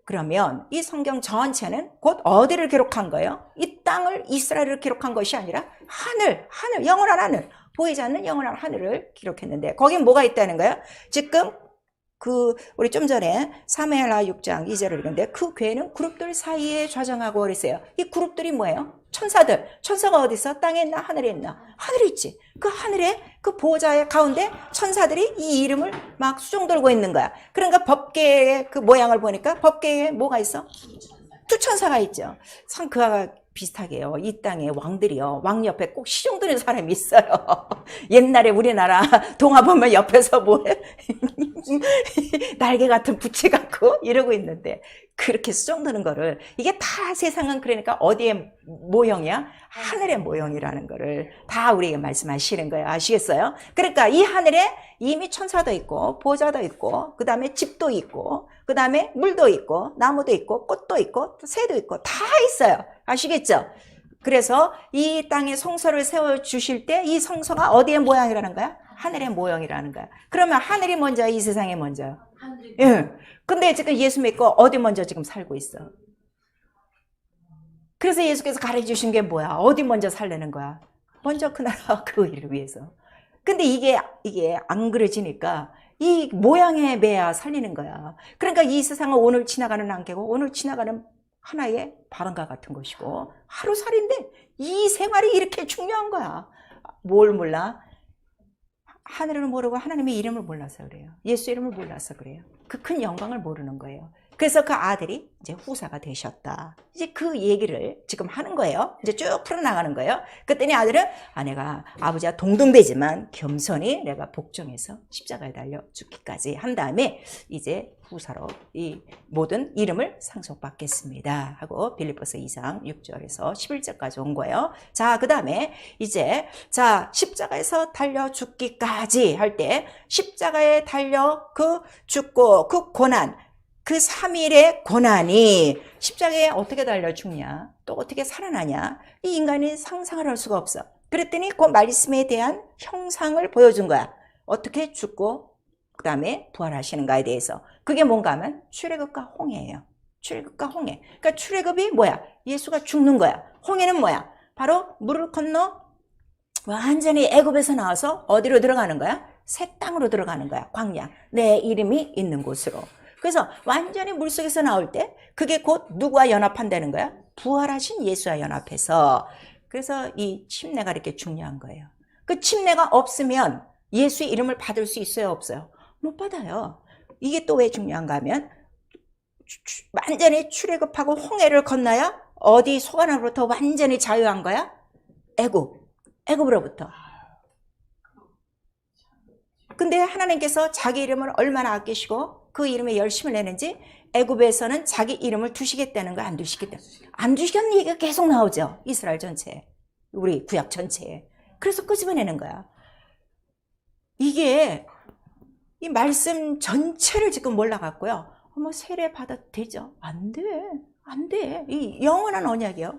Speaker 1: 그러면 이 성경 전체는 곧 어디를 기록한 거예요? 이 땅을, 이스라엘을 기록한 것이 아니라 하늘, 영원한 하늘, 보이지 않는 영원한 하늘을 기록했는데 거긴 뭐가 있다는 거예요? 지금 우리 좀 전에 사무엘하 6장 2절을 읽었는데 그 궤는 그룹들 사이에 좌정하고 그랬어요. 이 그룹들이 뭐예요? 천사들. 천사가 어디 있어? 땅에 있나? 하늘에 있나? 하늘에 있지. 그 하늘에 그 보호자의 가운데 천사들이 이 이름을 막 수종 들고 있는 거야. 그러니까 법궤의 그 모양을 보니까 법궤에 뭐가 있어? 두 천사가 있죠. 참 그와 비슷하게요. 이 땅에 왕들이요. 왕 옆에 꼭 시종 드는 사람이 있어요. 옛날에 우리나라 동화 보면 옆에서 뭐해? 날개 같은 부채 갖고 이러고 있는데 그렇게 수정드는 거를, 이게 다 세상은 그러니까 어디의 모형이야? 하늘의 모형이라는 거를 다 우리에게 말씀하시는 거예요. 아시겠어요? 그러니까 이 하늘에 이미 천사도 있고 보좌도 있고 그 다음에 집도 있고 그 다음에 물도 있고 나무도 있고 꽃도 있고 새도 있고 다 있어요. 아시겠죠? 그래서 이 땅에 성소를 세워주실 때 이 성소가 어디의 모양이라는 거야? 하늘의 모형이라는 거야. 그러면 하늘이 먼저야, 이 세상이 먼저야? 예. 근데 지금 예수 믿고 어디 먼저 지금 살고 있어? 그래서 예수께서 가르쳐 주신 게 뭐야? 어디 먼저 살려는 거야? 먼저 그 나라와 그 의를 위해서. 근데 이게 안 그려지니까 이 모양의 매야 살리는 거야. 그러니까 이 세상은 오늘 지나가는 안개고 오늘 지나가는 하나의 바람과 같은 것이고 하루살인데 이 생활이 이렇게 중요한 거야. 뭘 몰라? 하늘을 모르고 하나님의 이름을 몰라서 그래요. 예수 이름을 몰라서 그래요. 그 큰 영광을 모르는 거예요. 그래서 그 아들이 이제 후사가 되셨다. 이제 그 얘기를 지금 하는 거예요. 이제 쭉 풀어나가는 거예요. 그랬더니 아들은 내가 아버지와 동등되지만 겸손히 내가 복종해서 십자가에 달려 죽기까지 한 다음에 이제 후사로 이 모든 이름을 상속받겠습니다 하고 빌립보서 2장 6절에서 11절까지 온 거예요. 자, 그 다음에 이제 십자가에서 달려 죽기까지 할 때 십자가에 달려 그 죽고 그 고난, 그 3일의 고난이 십자가에 어떻게 달려 죽냐, 또 어떻게 살아나냐, 이 인간이 상상을 할 수가 없어. 그랬더니 그 말씀에 대한 형상을 보여준 거야. 어떻게 죽고 그 다음에 부활하시는가에 대해서. 그게 뭔가 하면 출애굽과 홍해예요. 출애굽과 홍해. 그러니까 출애굽이 뭐야? 예수가 죽는 거야. 홍해는 뭐야? 바로 물을 건너 완전히 애굽에서 나와서 어디로 들어가는 거야? 새 땅으로 들어가는 거야. 광야. 내 이름이 있는 곳으로. 그래서 완전히 물속에서 나올 때 그게 곧 누구와 연합한다는 거야? 부활하신 예수와 연합해서. 그래서 이 침례가 이렇게 중요한 거예요. 그 침례가 없으면 예수의 이름을 받을 수 있어요? 없어요? 못 받아요. 이게 또 왜 중요한가 하면 완전히 출애굽하고 홍해를 건너야 어디 소관으로부터 완전히 자유한 거야? 애굽으로부터. 근데 하나님께서 자기 이름을 얼마나 아끼시고 그 이름에 열심을 내는지 애굽에서는 자기 이름을 두시겠다는 거야, 안 두시겠다? 안 두시겠다는 얘기가 계속 나오죠. 이스라엘 전체에, 우리 구약 전체에. 그래서 끄집어내는 거야. 이게 이 말씀 전체를 지금 몰라갖고요. 세례 받아도 되죠? 안 돼. 안 돼. 이 영원한 언약이요.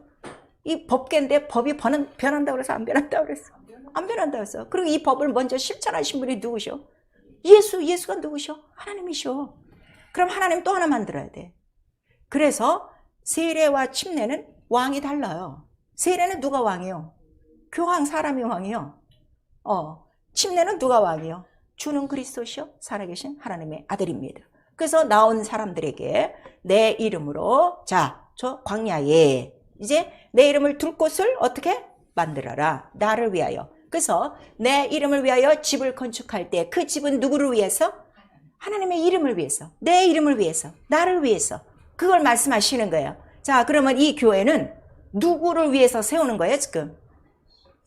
Speaker 1: 이 법계인데 법이 변한다고 그래서 안 변한다고 그랬어. 안 변한다고 했어. 그리고 이 법을 먼저 실천하신 분이 누구셔? 예수가 누구셔? 하나님이셔. 그럼 하나님 또 하나 만들어야 돼. 그래서 세례와 침례는 왕이 달라요. 세례는 누가 왕이요? 교황, 사람이 왕이요. 침례는 누가 왕이요? 주는 그리스도시요 살아계신 하나님의 아들입니다. 그래서 나온 사람들에게 내 이름으로 저 광야에 이제 내 이름을 둘 곳을 어떻게 만들어라. 나를 위하여. 그래서 내 이름을 위하여 집을 건축할 때 그 집은 누구를 위해서? 하나님의 이름을 위해서. 내 이름을 위해서. 나를 위해서. 그걸 말씀하시는 거예요. 자, 그러면 이 교회는 누구를 위해서 세우는 거예요, 지금?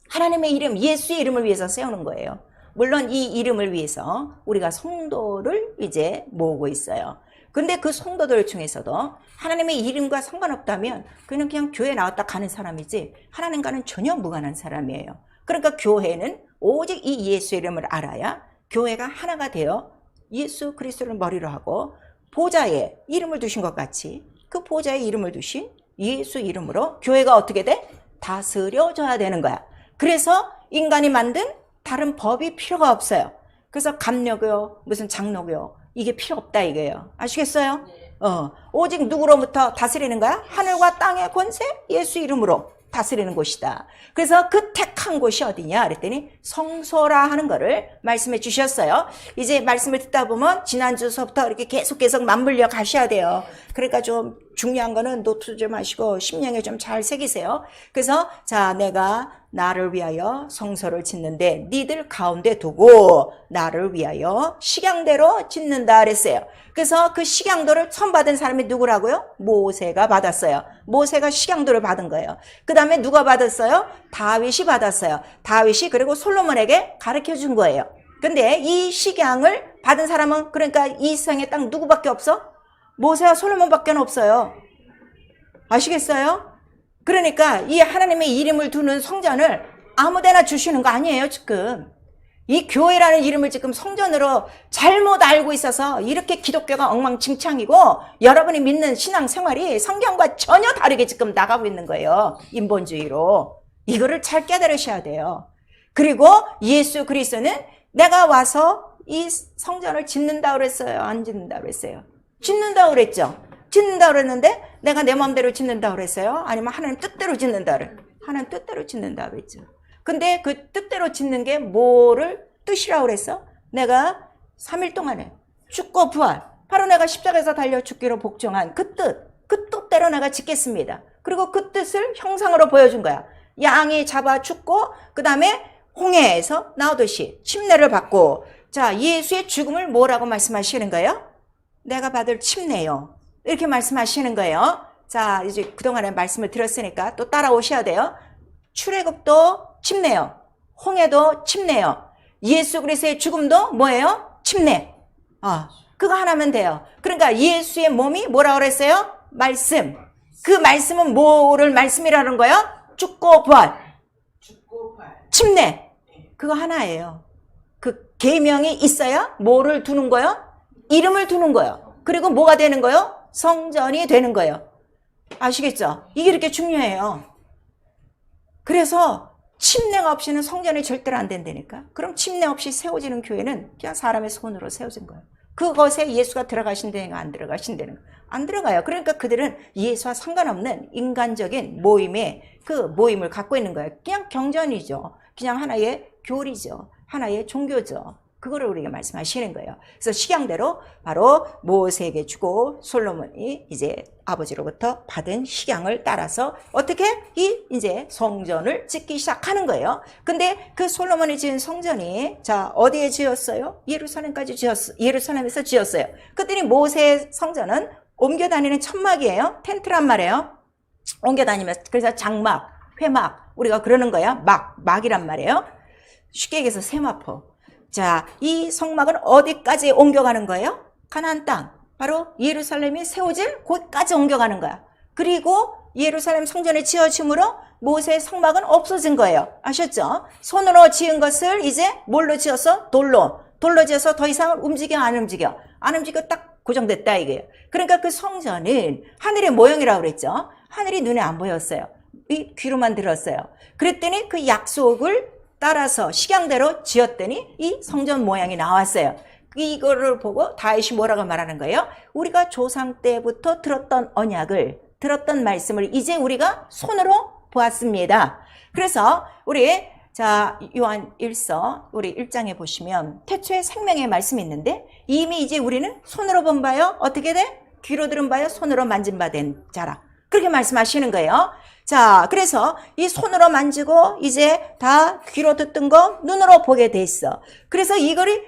Speaker 1: 하나님의 이름, 예수의 이름을 위해서 세우는 거예요. 물론 이 이름을 위해서 우리가 성도를 이제 모으고 있어요. 근데 그 성도들 중에서도 하나님의 이름과 상관없다면 그냥 교회 나왔다 가는 사람이지 하나님과는 전혀 무관한 사람이에요. 그러니까 교회는 오직 이 예수 이름을 알아야 교회가 하나가 되어 예수 그리스도를 머리로 하고 보좌에 이름을 두신 것 같이 그 보좌에 이름을 두신 예수 이름으로 교회가 어떻게 돼? 다스려져야 되는 거야. 그래서 인간이 만든 다른 법이 필요가 없어요. 그래서 감력이요, 무슨 장로요, 이게 필요 없다 이거예요. 아시겠어요? 오직 누구로부터 다스리는 거야? 하늘과 땅의 권세? 예수 이름으로 다스리는 곳이다. 그래서 그 택한 곳이 어디냐 그랬더니 성소라 하는 거를 말씀해 주셨어요. 이제 말씀을 듣다 보면 지난주서부터 이렇게 계속 맞물려 가셔야 돼요. 그러니까 좀 중요한 거는 노트 좀 하시고 심령에 좀 잘 새기세요. 그래서 내가 나를 위하여 성소를 짓는데 니들 가운데 두고 나를 위하여 식양대로 짓는다 그랬어요. 그래서 그 식양도를 처음 받은 사람이 누구라고요? 모세가 받았어요. 모세가 식양도를 받은 거예요. 그 다음에 누가 받았어요? 다윗이 받았어요. 다윗이 그리고 솔로몬에게 가르쳐 준 거예요. 근데 이 식양을 받은 사람은 그러니까 이 세상에 딱 누구밖에 없어? 모세와 솔로몬밖에 없어요. 아시겠어요? 그러니까 이 하나님의 이름을 두는 성전을 아무데나 주시는 거 아니에요, 지금. 이 교회라는 이름을 지금 성전으로 잘못 알고 있어서 이렇게 기독교가 엉망진창이고 여러분이 믿는 신앙생활이 성경과 전혀 다르게 지금 나가고 있는 거예요. 인본주의로. 이거를 잘 깨달으셔야 돼요. 그리고 예수 그리스도는 내가 와서 이 성전을 짓는다 그랬어요? 안 짓는다 그랬어요? 짓는다 그랬죠? 짓는다 그랬는데 내가 내 마음대로 짓는다 그랬어요? 아니면 하나님 뜻대로 짓는다 그랬어요? 하나님 뜻대로 짓는다 그랬죠. 근데 그 뜻대로 짓는 게 뭐를 뜻이라고 그랬어? 내가 3일 동안에 죽고 부활, 바로 내가 십자가에서 달려 죽기로 복종한 그 뜻대로 내가 짓겠습니다. 그리고 그 뜻을 형상으로 보여준 거야. 양이 잡아 죽고 그 다음에 홍해에서 나오듯이 침례를 받고, 자, 예수의 죽음을 뭐라고 말씀하시는 거예요? 내가 받을 침례요. 이렇게 말씀하시는 거예요. 자, 이제 그동안에 말씀을 드렸으니까 또 따라오셔야 돼요. 출애굽도 침례요. 홍해도 침례요. 예수 그리스도의 죽음도 뭐예요? 침례. 그거 하나면 돼요. 그러니까 예수의 몸이 뭐라고 그랬어요? 말씀. 그 말씀은 뭐를 말씀이라는 거예요? 죽고 부활. 침례. 그거 하나예요. 그 계명이 있어야 뭐를 두는 거예요? 이름을 두는 거예요. 그리고 뭐가 되는 거예요? 성전이 되는 거예요. 아시겠죠? 이게 이렇게 중요해요. 그래서 침례가 없이는 성전이 절대로 안 된다니까. 그럼 침례 없이 세워지는 교회는 그냥 사람의 손으로 세워진 거예요. 그것에 예수가 들어가신다는 거 안 들어가신다는 거. 안 들어가요. 그러니까 그들은 예수와 상관없는 인간적인 그 모임을 갖고 있는 거예요. 그냥 경전이죠. 그냥 하나의 교리죠. 하나의 종교죠. 그거를 우리에게 말씀하시는 거예요. 그래서 식양대로 바로 모세에게 주고 솔로몬이 이제 아버지로부터 받은 식양을 따라서 어떻게 이제 성전을 짓기 시작하는 거예요. 근데 그 솔로몬이 지은 성전이 자 어디에 지었어요? 예루살렘에서 지었어요. 그랬더니 모세의 성전은 옮겨 다니는 천막이에요. 텐트란 말이에요. 옮겨 다니면서 그래서 장막, 회막 우리가 그러는 거예요. 막이란 말이에요. 쉽게 얘기해서 세마포. 자, 이 성막은 어디까지 옮겨가는 거예요? 가나안 땅. 바로 예루살렘이 세워질 곳까지 옮겨가는 거야. 그리고 예루살렘 성전이 지어짐으로 모세의 성막은 없어진 거예요. 아셨죠? 손으로 지은 것을 이제 뭘로 지어서? 돌로 지어서 더 이상 안 움직여 딱 고정됐다 이게요. 그러니까 그 성전은 하늘의 모형이라고 그랬죠. 하늘이 눈에 안 보였어요. 이 귀로만 들었어요. 그랬더니 그 약속을 따라서 식양대로 지었더니 이 성전 모양이 나왔어요. 이거를 보고 다윗이 뭐라고 말하는 거예요? 우리가 조상 때부터 들었던 언약을, 들었던 말씀을 이제 우리가 손으로 보았습니다. 그래서 우리 요한 1서 우리 1장에 보시면 태초에 생명의 말씀이 있는데 이미 이제 우리는 손으로 본 바요 어떻게 돼? 귀로 들은 바요 손으로 만진 바 된 자라. 그렇게 말씀하시는 거예요. 자, 그래서 이 손으로 만지고 이제 다 귀로 듣던 거 눈으로 보게 돼 있어. 그래서 이거를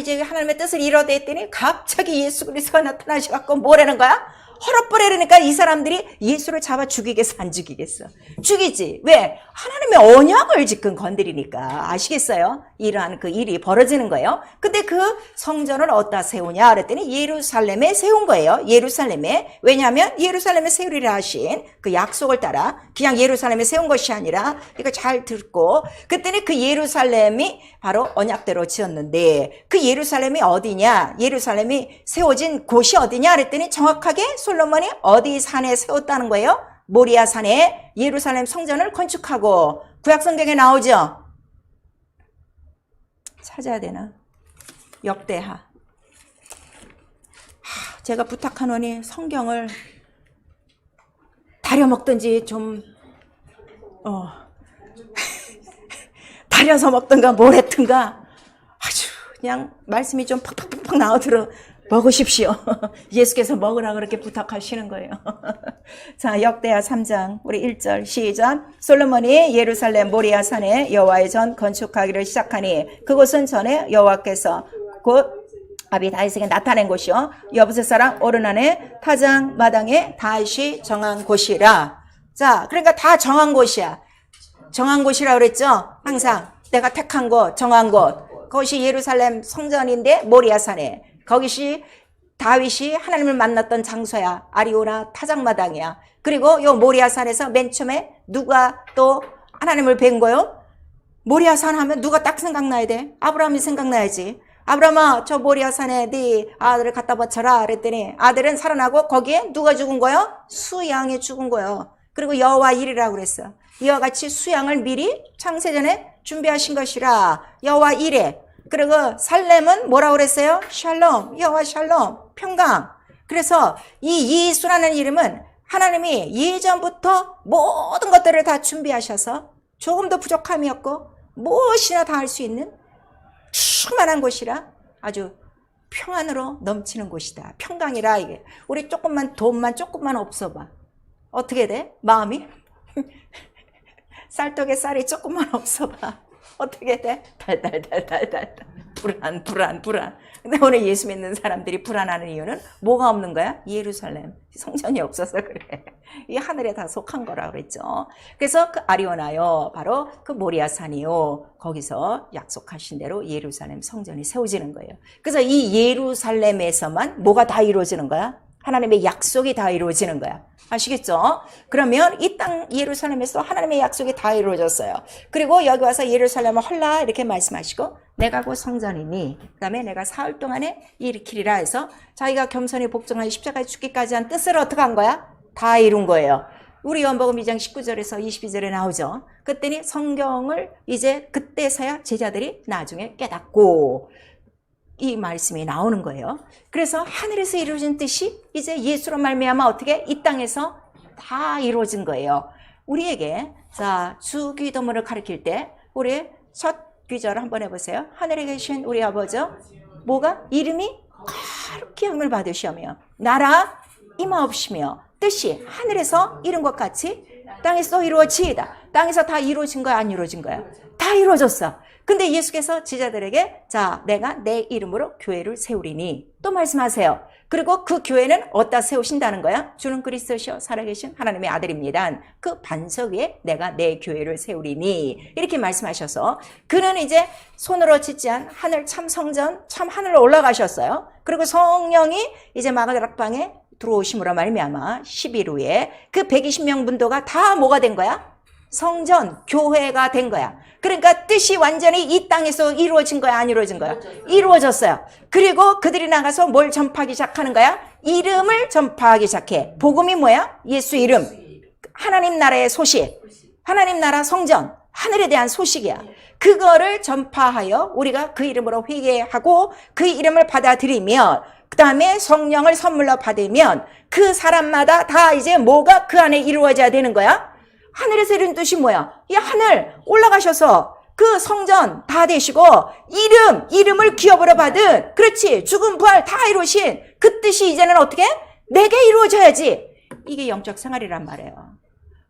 Speaker 1: 이제 하나님의 뜻을 이뤄야 했더니 갑자기 예수 그리스도가 나타나셔갖고 뭐라는 거야? 헐업버리니까 이 사람들이 예수를 잡아 죽이겠어 안 죽이겠어? 죽이지. 왜? 하나님의 언약을 지금 건드리니까. 아시겠어요? 이러한 그 일이 벌어지는 거예요. 근데 그 성전을 어디다 세우냐 그랬더니 예루살렘에 세운 거예요. 예루살렘에. 왜냐하면 예루살렘에 세우리라 하신 그 약속을 따라 그냥 예루살렘에 세운 것이 아니라 이거 잘 듣고 그랬더니 그 예루살렘이 바로 언약대로 지었는데 그 예루살렘이 어디냐? 예루살렘이 세워진 곳이 어디냐 그랬더니 정확하게 솔로몬이 어디 산에 세웠다는 거예요? 모리아 산에 예루살렘 성전을 건축하고 구약성경에 나오죠? 찾아야 되나? 역대하. 제가 부탁하노니 성경을 다려먹든지 좀 다려서 먹든가 뭘 했든가 아주 그냥 말씀이 좀 팍팍팍 나오도록 먹으십시오. 예수께서 먹으라 그렇게 부탁하시는 거예요. 자, 역대하 3장 우리 1절 시작. 솔로몬이 예루살렘 모리아 산에 여호와의 전 건축하기를 시작하니 그곳은 전에 여호와께서 곧 아비 다윗에게 나타낸 곳이요 여부스 사람 오르난의 타장 마당에 다윗이 정한 곳이라. 자, 그러니까 다 정한 곳이야. 정한 곳이라고 그랬죠? 항상 내가 택한 곳, 정한 곳. 그것이 예루살렘 성전인데 모리아 산에. 거기시 다윗이 하나님을 만났던 장소야. 아리오나 타작마당이야. 그리고 요 모리아산에서 맨 처음에 누가 또 하나님을 뵌 거요? 모리아산 하면 누가 딱 생각나야 돼? 아브라함이 생각나야지. 아브라함아 저 모리아산에 네 아들을 갖다 바쳐라 그랬더니 아들은 살아나고 거기에 누가 죽은 거요? 수양이 죽은 거요. 그리고 여호와 일이라고 그랬어. 이와 같이 수양을 미리 창세전에 준비하신 것이라. 여호와 일에. 그리고 살렘은 뭐라고 그랬어요? 샬롬, 여호와 샬롬, 평강. 그래서 이 예수라는 이름은 하나님이 예전부터 모든 것들을 다 준비하셔서 조금도 부족함이 없고 무엇이나 다 할 수 있는 충만한 곳이라 아주 평안으로 넘치는 곳이다. 평강이라. 이게 우리 조금만 돈만 조금만 없어봐. 어떻게 돼? 마음이? 쌀떡에 쌀이 조금만 없어봐. 어떻게 돼? 달달달달달. 불안. 근데 오늘 예수 믿는 사람들이 불안하는 이유는 뭐가 없는 거야? 예루살렘 성전이 없어서 그래. 이 하늘에 다 속한 거라 그랬죠. 그래서 그 아리오나요, 바로 그 모리아산이요, 거기서 약속하신 대로 예루살렘 성전이 세워지는 거예요. 그래서 이 예루살렘에서만 뭐가 다 이루어지는 거야? 하나님의 약속이 다 이루어지는 거야. 아시겠죠? 그러면 이 땅 예루살렘에서 하나님의 약속이 다 이루어졌어요. 그리고 여기 와서 예루살렘을 헐라 이렇게 말씀하시고, 내가 곧 성전이니 그 다음에 내가 사흘 동안에 일으키리라 해서 자기가 겸손히 복종하여 십자가에 죽기까지 한 뜻을 어떻게 한 거야? 다 이룬 거예요. 우리 요한복음 2장 19절에서 22절에 나오죠. 그때니 성경을 이제 그때서야 제자들이 나중에 깨닫고 이 말씀이 나오는 거예요. 그래서 하늘에서 이루어진 뜻이 이제 예수로 말미암아 어떻게 이 땅에서 다 이루어진 거예요. 우리에게 자 주기도문을 가르칠 때 우리 첫 귀절을 한번 해보세요. 하늘에 계신 우리 아버지, 뭐가? 이름이 거룩히 여김을 받으시며 나라 임하옵시며 뜻이 하늘에서 이룬 것 같이 땅에서 이루어지이다. 땅에서 다 이루어진 거야, 안 이루어진 거야? 다 이루어졌어. 근데 예수께서 제자들에게 자 내가 내 이름으로 교회를 세우리니 또 말씀하세요. 그리고 그 교회는 어디다 세우신다는 거야? 주는 그리스도시요 살아계신 하나님의 아들입니다. 그 반석 위에 내가 내 교회를 세우리니 이렇게 말씀하셔서 그는 이제 손으로 짓지 않은 하늘 참 성전 참 하늘로 올라가셨어요. 그리고 성령이 이제 마가다락방에 들어오심으로 말미암아 10일 후에 그 120명 분도가 다 뭐가 된 거야? 성전, 교회가 된 거야. 그러니까 뜻이 완전히 이 땅에서 이루어진 거야, 안 이루어진 거야? 이루어졌어요. 그리고 그들이 나가서 뭘 전파하기 시작하는 거야? 이름을 전파하기 시작해. 복음이 뭐야? 예수 이름. 하나님 나라의 소식. 하나님 나라 성전. 하늘에 대한 소식이야. 그거를 전파하여 우리가 그 이름으로 회개하고 그 이름을 받아들이면 그 다음에 성령을 선물로 받으면 그 사람마다 다 이제 뭐가 그 안에 이루어져야 되는 거야? 하늘에서 이룬 뜻이 뭐야? 이 하늘 올라가셔서 그 성전 다 되시고 이름을 기업으로 받은 그렇지 죽음 부활 다 이루신 그 뜻이 이제는 어떻게? 내게 이루어져야지. 이게 영적 생활이란 말이에요.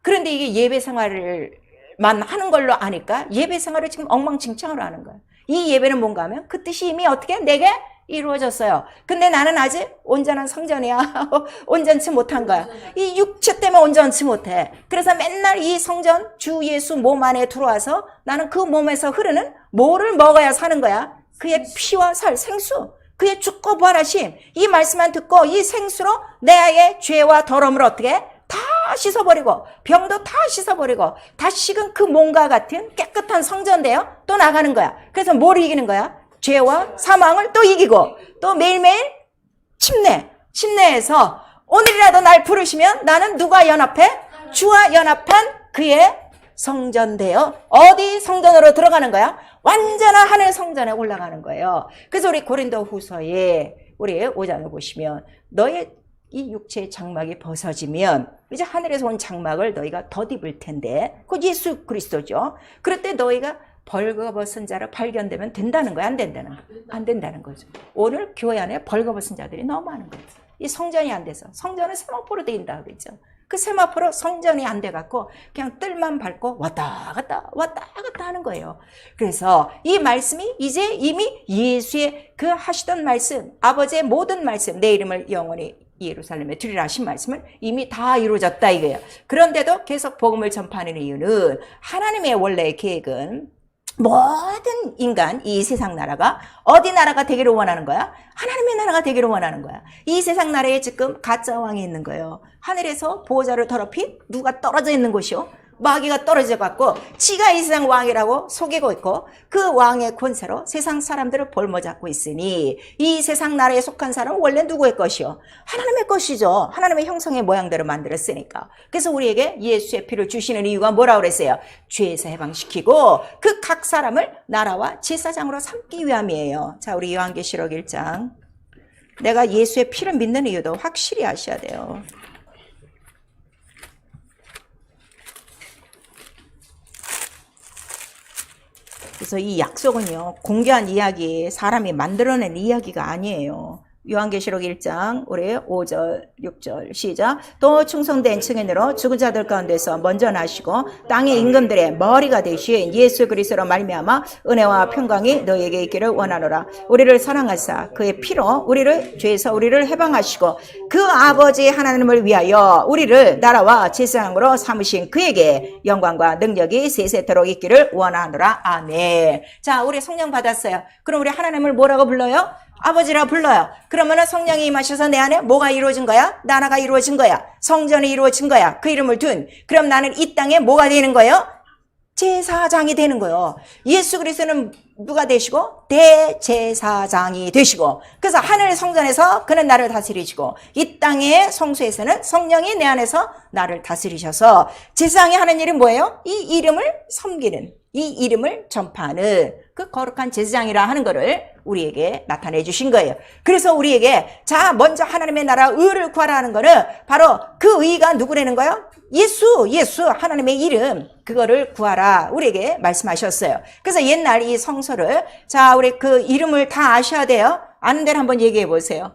Speaker 1: 그런데 이게 예배 생활만 하는 걸로 아니까 예배 생활을 지금 엉망진창으로 하는 거야. 이 예배는 뭔가 하면 그 뜻이 이미 어떻게? 내게 이루어졌어요. 근데 나는 아직 온전한 성전이야. 온전치 못한 거야. 이 육체 때문에 온전치 못해. 그래서 맨날 이 성전 주 예수 몸 안에 들어와서 나는 그 몸에서 흐르는 뭐를 먹어야 사는 거야? 그의 피와 살, 생수. 그의 죽고 부활하심. 이 말씀만 듣고 이 생수로 내 아이의 죄와 더러움을 어떻게? 다 씻어버리고 병도 다 씻어버리고 다시금 그 몸과 같은 깨끗한 성전되어 또 나가는 거야. 그래서 뭘 이기는 거야? 죄와 사망을 또 이기고 또 매일매일 침례해서 오늘이라도 날 부르시면 나는 누가 연합해? 주와 연합한 그의 성전되어 어디 성전으로 들어가는 거야? 완전한 하늘 성전에 올라가는 거예요. 그래서 우리 고린도 후서에 우리 5장을 보시면 너의 이 육체의 장막이 벗어지면 이제 하늘에서 온 장막을 너희가 덧입을 텐데 그 예수 그리스도죠. 그럴 때 너희가 벌거벗은 자로 발견되면 된다는 거야? 안 된다는 거야? 안 된다는 거죠. 오늘 교회 안에 벌거벗은 자들이 너무 많은 거예요. 이 성전이 안 돼서 성전은 세마포로 돼 있다 그랬죠. 그 세마포로 성전이 안 돼갖고 그냥 뜰만 밟고 왔다 갔다 하는 거예요. 그래서 이 말씀이 이제 이미 예수의 그 하시던 말씀, 아버지의 모든 말씀, 내 이름을 영원히 예루살렘에 드리라 하신 말씀을 이미 다 이루어졌다 이거예요. 그런데도 계속 복음을 전파하는 이유는 하나님의 원래의 계획은 모든 인간, 이 세상 나라가 어디 나라가 되기를 원하는 거야? 하나님의 나라가 되기를 원하는 거야. 이 세상 나라에 지금 가짜 왕이 있는 거예요. 하늘에서 보호자를 더럽힌 누가 떨어져 있는 곳이요. 마귀가 떨어져 갖고 지가 이 세상 왕이라고 속이고 있고 그 왕의 권세로 세상 사람들을 볼모잡고 있으니 이 세상 나라에 속한 사람은 원래 누구의 것이요? 하나님의 것이죠. 하나님의 형상의 모양대로 만들었으니까. 그래서 우리에게 예수의 피를 주시는 이유가 뭐라고 그랬어요? 죄에서 해방시키고 그 각 사람을 나라와 제사장으로 삼기 위함이에요. 자, 우리 요한계시록 1장. 내가 예수의 피를 믿는 이유도 확실히 아셔야 돼요. 그래서 이 약속은요, 공개한 이야기, 사람이 만들어낸 이야기가 아니에요. 요한계시록 1장 우리 5절 6절 시작. 또 충성된 증인으로 죽은 자들 가운데서 먼저 나시고 땅의 임금들의 머리가 되신 예수 그리스도로 말미암아 은혜와 평강이 너에게 있기를 원하노라. 우리를 사랑하사 그의 피로 우리를 죄에서 우리를 해방하시고 그 아버지 하나님을 위하여 우리를 나라와 제사장으로 삼으신 그에게 영광과 능력이 세세토록 있기를 원하노라. 아멘. 자, 우리 성령 받았어요. 그럼 우리 하나님을 뭐라고 불러요? 아버지라 불러요. 그러면은 성령이 임하셔서 내 안에 뭐가 이루어진 거야? 나라가 이루어진 거야. 성전이 이루어진 거야. 그 이름을 둔. 그럼 나는 이 땅에 뭐가 되는 거예요? 제사장이 되는 거예요. 예수 그리스도는 누가 되시고? 대제사장이 되시고. 그래서 하늘 성전에서 그는 나를 다스리시고 이 땅의 성소에서는 성령이 내 안에서 나를 다스리셔서 제사장이 하는 일은 뭐예요? 이 이름을 섬기는, 이 이름을 전파하는 그 거룩한 제사장이라 하는 거를 우리에게 나타내 주신 거예요. 그래서 우리에게 자 먼저 하나님의 나라 의를 구하라 하는 거는 바로 그 의가 누구라는 거예요? 예수 하나님의 이름 그거를 구하라 우리에게 말씀하셨어요. 그래서 옛날 이 성서를 자 우리 그 이름을 다 아셔야 돼요. 아는 데를 한번 얘기해 보세요.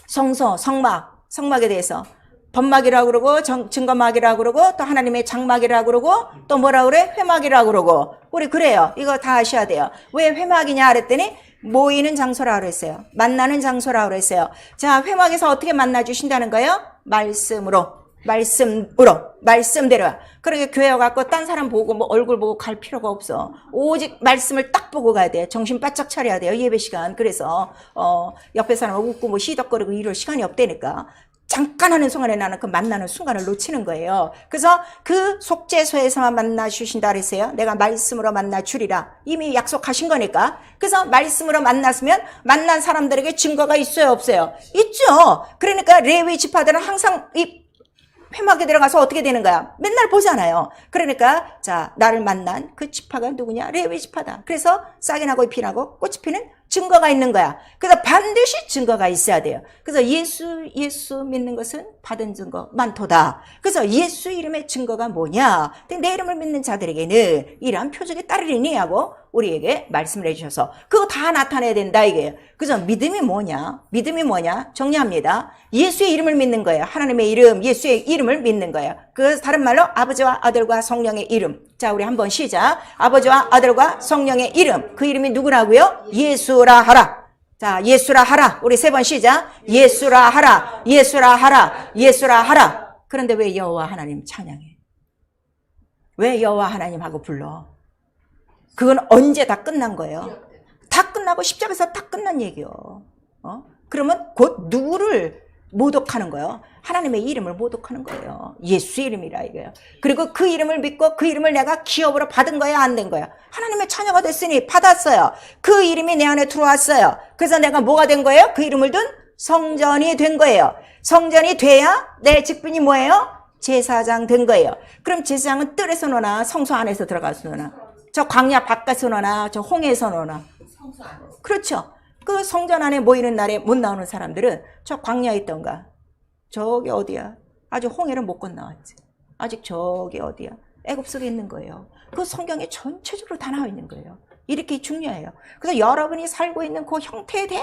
Speaker 1: 성서, 성막에 대해서 번막이라고 그러고 증거막이라고 그러고 또 하나님의 장막이라고 그러고 또 뭐라 그래? 회막이라고 그러고 우리 그래요. 이거 다 아셔야 돼요. 왜 회막이냐 그랬더니 모이는 장소라고 그랬어요. 만나는 장소라고 그랬어요. 자, 회막에서 어떻게 만나 주신다는 거예요? 말씀대로. 그렇게 교회 와갖고 딴 사람 보고 뭐 얼굴 보고 갈 필요가 없어. 오직 말씀을 딱 보고 가야 돼. 정신 바짝 차려야 돼요. 예배 시간. 그래서 옆에 사람을 웃고 뭐 시덕거리고 이럴 시간이 없다니까. 잠깐 하는 순간에 나는 그 만나는 순간을 놓치는 거예요. 그래서 그 속죄소에서만 만나 주신다 그랬어요. 내가 말씀으로 만나 주리라. 이미 약속하신 거니까. 그래서 말씀으로 만났으면 만난 사람들에게 증거가 있어요, 없어요? 있죠. 그러니까 레위 지파들은 항상 이 회막에 들어가서 어떻게 되는 거야? 맨날 보잖아요. 그러니까 자 나를 만난 그 지파가 누구냐? 레위 지파다. 그래서 싹이 나고 잎이 나고 꽃이 피는 증거가 있는 거야. 그래서 반드시 증거가 있어야 돼요. 그래서 예수 믿는 것은 받은 증거 많도다. 그래서 예수 이름의 증거가 뭐냐? 내 이름을 믿는 자들에게는 이러한 표적이 따르리니 하고 우리에게 말씀을 해주셔서 그거 다 나타내야 된다 이게요. 그래서 믿음이 뭐냐? 정리합니다. 예수의 이름을 믿는 거예요. 하나님의 이름, 예수의 이름을 믿는 거예요. 그래서 다른 말로 아버지와 아들과 성령의 이름. 자, 우리 한번 시작. 아버지와 아들과 성령의 이름. 그 이름이 누구라고요? 예수라 하라. 자, 예수라 하라. 우리 세 번 시작. 예수라 하라. 예수라 하라. 예수라 하라. 그런데 왜 여호와 하나님 찬양해? 왜 여호와 하나님 하고 불러? 그건 언제 다 끝난 거예요? 다 끝나고 십자가에서 다 끝난 얘기요. 그러면 곧 누구를 모독하는 거예요? 하나님의 이름을 모독하는 거예요. 예수의 이름이라 이거예요. 그리고 그 이름을 믿고 그 이름을 내가 기업으로 받은 거야, 안 된 거야? 하나님의 자녀가 됐으니 받았어요. 그 이름이 내 안에 들어왔어요. 그래서 내가 뭐가 된 거예요? 그 이름을 둔 성전이 된 거예요. 성전이 돼야 내 직분이 뭐예요? 제사장 된 거예요. 그럼 제사장은 뜰에서 노나 성소 안에서 들어가서 노나 저 광야 바깥에서 노나 저 홍해에서 노나 그렇죠. 그 성전 안에 모이는 날에 못 나오는 사람들은 저 광야에 있던가 저기 어디야? 아직 홍해를 못 건너왔지. 아직 저기 어디야? 애굽 속에 있는 거예요. 그 성경에 전체적으로 다 나와 있는 거예요. 이렇게 중요해요. 그래서 여러분이 살고 있는 그 형태대로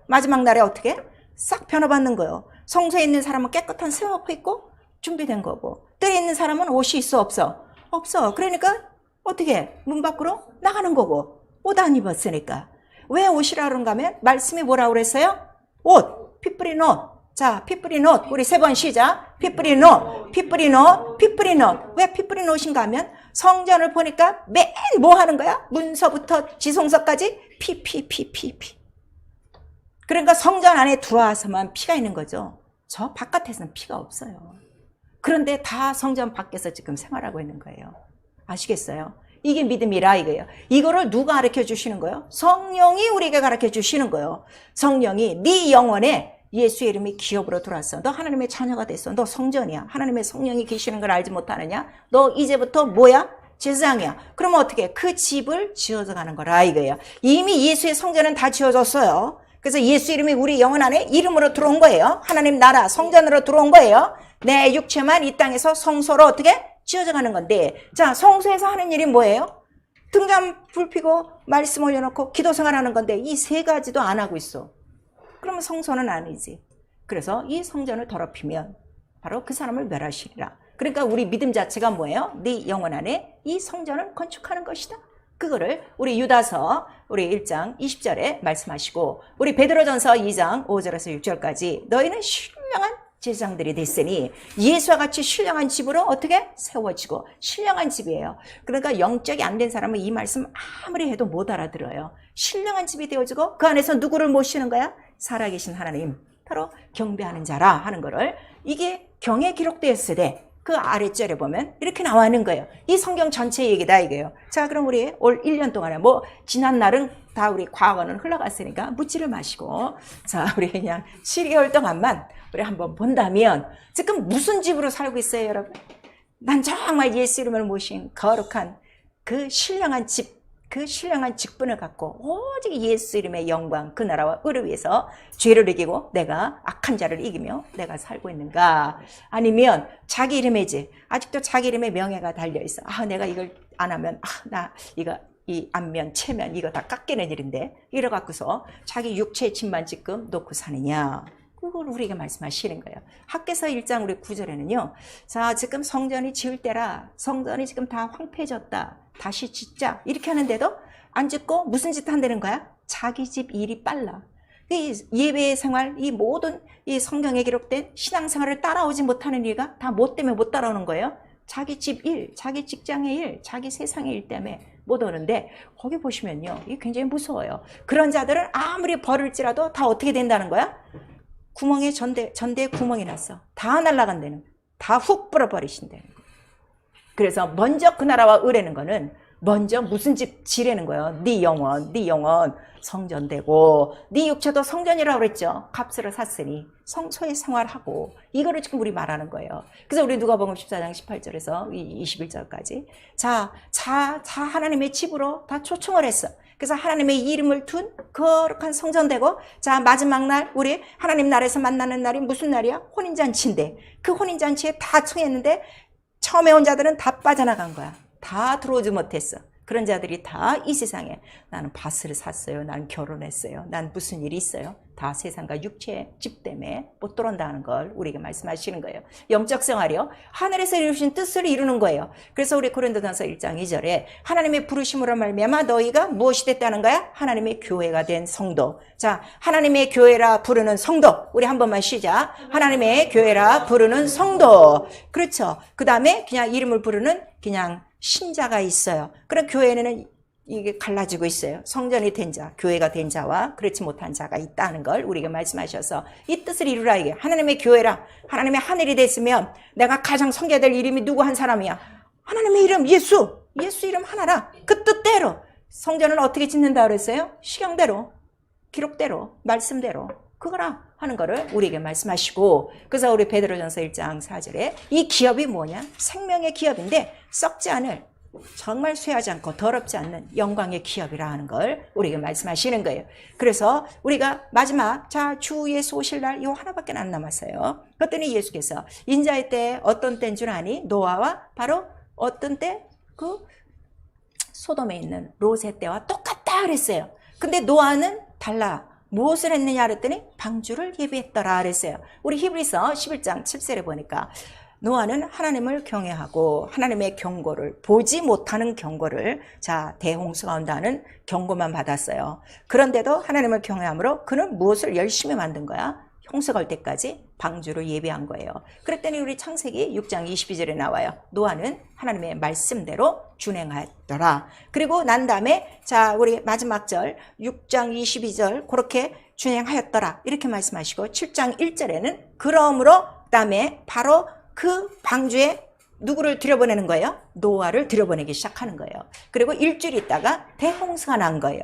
Speaker 1: 마지막 날에 어떻게? 싹 변화받는 거예요. 성소에 있는 사람은 깨끗한 세워놓고 있고 준비된 거고 뜰에 있는 사람은 옷이 있어 없어? 없어. 그러니까 어떻게? 문 밖으로 나가는 거고 옷 안 입었으니까. 왜 옷이라 그런가 하면 말씀이 뭐라고 그랬어요? 옷, 피 뿌린 옷. 자, 피 뿌린 옷. 우리 세 번 시작. 피 뿌린 옷, 피 뿌린 옷, 피 뿌린 옷. 왜 피 뿌린 옷인가 하면 성전을 보니까 맨 뭐 하는 거야? 문서부터 지성서까지 피. 그러니까 성전 안에 들어와서만 피가 있는 거죠. 저 바깥에서는 피가 없어요. 그런데 다 성전 밖에서 지금 생활하고 있는 거예요. 아시겠어요? 이게 믿음이라 이거예요. 이거를 누가 가르쳐 주시는 거예요? 성령이 우리에게 가르쳐 주시는 거예요. 성령이 네 영혼에 예수의 이름이 기업으로 들어왔어. 너 하나님의 자녀가 됐어. 너 성전이야. 하나님의 성령이 계시는 걸 알지 못하느냐? 너 이제부터 뭐야? 제사장이야. 그러면 어떻게? 그 집을 지어져 가는 거라 이거예요. 이미 예수의 성전은 다 지어졌어요. 그래서 예수 이름이 우리 영혼 안에 이름으로 들어온 거예요. 하나님 나라 성전으로 들어온 거예요. 내 육체만 이 땅에서 성소로 어떻게? 지어져 가는 건데 자 성소에서 하는 일이 뭐예요? 등잔불 피고 말씀 올려놓고 기도 생활하는 건데 이 세 가지도 안 하고 있어. 그러면 성소는 아니지. 그래서 이 성전을 더럽히면 바로 그 사람을 멸하시리라. 그러니까 우리 믿음 자체가 뭐예요? 네 영혼 안에 이 성전을 건축하는 것이다. 그거를 우리 유다서 우리 1장 20절에 말씀하시고 우리 베드로전서 2장 5절에서 6절까지 너희는 신령한 제사장들이 됐으니 예수와 같이 신령한 집으로 어떻게 세워지고 신령한 집이에요. 그러니까 영적이 안 된 사람은 이 말씀 아무리 해도 못 알아들어요. 신령한 집이 되어지고 그 안에서 누구를 모시는 거야? 살아계신 하나님, 바로 경배하는 자라 하는 거를 이게 경에 기록되었을 때 그 아래절에 보면 이렇게 나와 있는 거예요. 이 성경 전체 얘기다 이거예요. 자, 그럼 우리 올 1년 동안에 뭐 지난 날은 다 우리 과거는 흘러갔으니까 묻지를 마시고 자, 우리 그냥 7개월 동안만 우리 한번 본다면 지금 무슨 집으로 살고 있어요, 여러분? 난 정말 예수 이름을 모신 거룩한 그 신령한 집, 그 신령한 직분을 갖고 오직 예수 이름의 영광, 그 나라와 의를 위해서 죄를 이기고 내가 악한 자를 이기며 내가 살고 있는가? 아니면 자기 이름의 지 아직도 자기 이름의 명예가 달려있어. 아, 내가 이걸 안 하면 나 이거 이 안면, 체면 이거 다 깎이는 일인데 이래 갖고서 자기 육체의 집만 지금 놓고 사느냐? 그걸 우리에게 말씀하시는 거예요. 학개서 1장 우리 9절에는요. 자, 지금 성전이 지을 때라. 성전이 지금 다 황폐해졌다. 다시 짓자. 이렇게 하는데도 안 짓고 무슨 짓 한다는 거야? 자기 집 일이 빨라. 이 예배의 생활, 이 모든 이 성경에 기록된 신앙생활을 따라오지 못하는 이유가 다 뭐 때문에 못 따라오는 거예요? 자기 집 일, 자기 직장의 일, 자기 세상의 일 때문에 못 오는데 거기 보시면요. 이게 굉장히 무서워요. 그런 자들은 아무리 벌을지라도 다 어떻게 된다는 거야? 구멍에 전대에 구멍이 났어. 다 날아간다는 거야. 다 훅 불어버리신다는 거야. 그래서 먼저 그 나라와 의라는 거는 먼저 무슨 집 지라는 거예요. 네 영혼 성전되고 네 육체도 성전이라고 그랬죠. 값으로 샀으니 성소에 생활하고 이거를 지금 우리 말하는 거예요. 그래서 우리 누가복음 14장 18절에서 21절까지 자 하나님의 집으로 다 초청을 했어. 그래서 하나님의 이름을 둔 거룩한 성전되고 자 마지막 날 우리 하나님 나라에서 만나는 날이 무슨 날이야? 혼인잔치인데 그 혼인잔치에 다 청했는데 처음에 온 자들은 다 빠져나간 거야. 다 들어오지 못했어. 그런 자들이 다 이 세상에 나는 밭을 샀어요. 난 결혼했어요. 난 무슨 일이 있어요. 다 세상과 육체의 집 때문에 못 들어온다는 걸 우리에게 말씀하시는 거예요. 영적 생활이요. 하늘에서 이루신 뜻을 이루는 거예요. 그래서 우리 고린도전서 1장 2절에 하나님의 부르심으로 말미암아 너희가 무엇이 됐다는 거야? 하나님의 교회가 된 성도. 자, 하나님의 교회라 부르는 성도. 우리 한 번만 쉬자. 하나님의 교회라 부르는 성도. 그렇죠. 그 다음에 그냥 이름을 부르는 그냥 신자가 있어요. 그럼 교회는 이게 갈라지고 있어요. 성전이 된 자, 교회가 된 자와 그렇지 못한 자가 있다는 걸 우리에게 말씀하셔서 이 뜻을 이루라 이게 하나님의 교회라. 하나님의 하늘이 됐으면 내가 가장 섬겨야 될 이름이 누구 한 사람이야? 하나님의 이름 예수 이름 하나라. 그 뜻대로 성전을 어떻게 짓는다 그랬어요? 시경대로, 기록대로, 말씀대로 그거라 하는 거를 우리에게 말씀하시고 그래서 우리 베드로전서 1장 4절에 이 기업이 뭐냐? 생명의 기업인데 썩지 않을 정말 쇠하지 않고 더럽지 않는 영광의 기업이라 하는 걸 우리에게 말씀하시는 거예요. 그래서 우리가 마지막 주 예수 오실 날 이거 하나밖에 안 남았어요. 그랬더니 예수께서 인자의 때 어떤 때인 줄 아니? 노아와 바로 어떤 때? 그 소돔에 있는 롯의 때와 똑같다 그랬어요. 근데 노아는 달라. 무엇을 했느냐 그랬더니 방주를 예비했더라 그랬어요. 우리 히브리서 11장 7절에 보니까 노아는 하나님을 경외하고 하나님의 경고를 보지 못하는 경고를 대홍수가 온다는 경고만 받았어요. 그런데도 하나님을 경외함으로 그는 무엇을 열심히 만든 거야? 홍수가 올 때까지 방주를 예비한 거예요. 그랬더니 우리 창세기 6장 22절에 나와요. 노아는 하나님의 말씀대로 준행하였더라. 그리고 난 다음에 우리 마지막 절 6장 22절 그렇게 준행하였더라 이렇게 말씀하시고 7장 1절에는 그러므로 그다음에 바로 그 방주에 누구를 들여보내는 거예요? 노아를 들여보내기 시작하는 거예요. 그리고 일주일 있다가 대홍수가 난 거예요.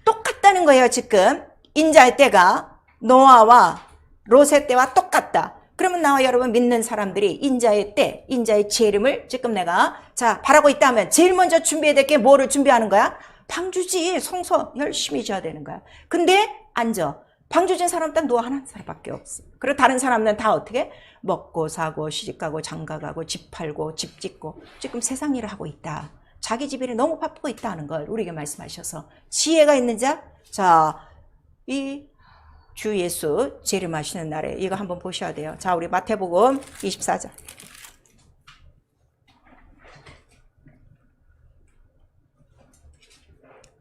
Speaker 1: 똑같다는 거예요. 지금 인자의 때가 노아와 롯의 때와 똑같다. 그러면 나와 여러분 믿는 사람들이 인자의 때, 인자의 재림을 지금 내가 바라고 있다면 제일 먼저 준비해야 될 게 뭐를 준비하는 거야? 방주지. 성소 열심히 져야 되는 거야. 근데 앉아. 방주진 사람 딱 노아 한 사람밖에 없어. 그리고 다른 사람은 다 어떻게? 먹고 사고 시집가고 장가가고 집 팔고 집 짓고 지금 세상 일을 하고 있다. 자기 집일에 너무 바쁘고 있다는 걸 우리에게 말씀하셔서 지혜가 있는 자, 자, 이 주 예수 재림하시는 날에 이거 한번 보셔야 돼요. 자, 우리 마태복음 24장.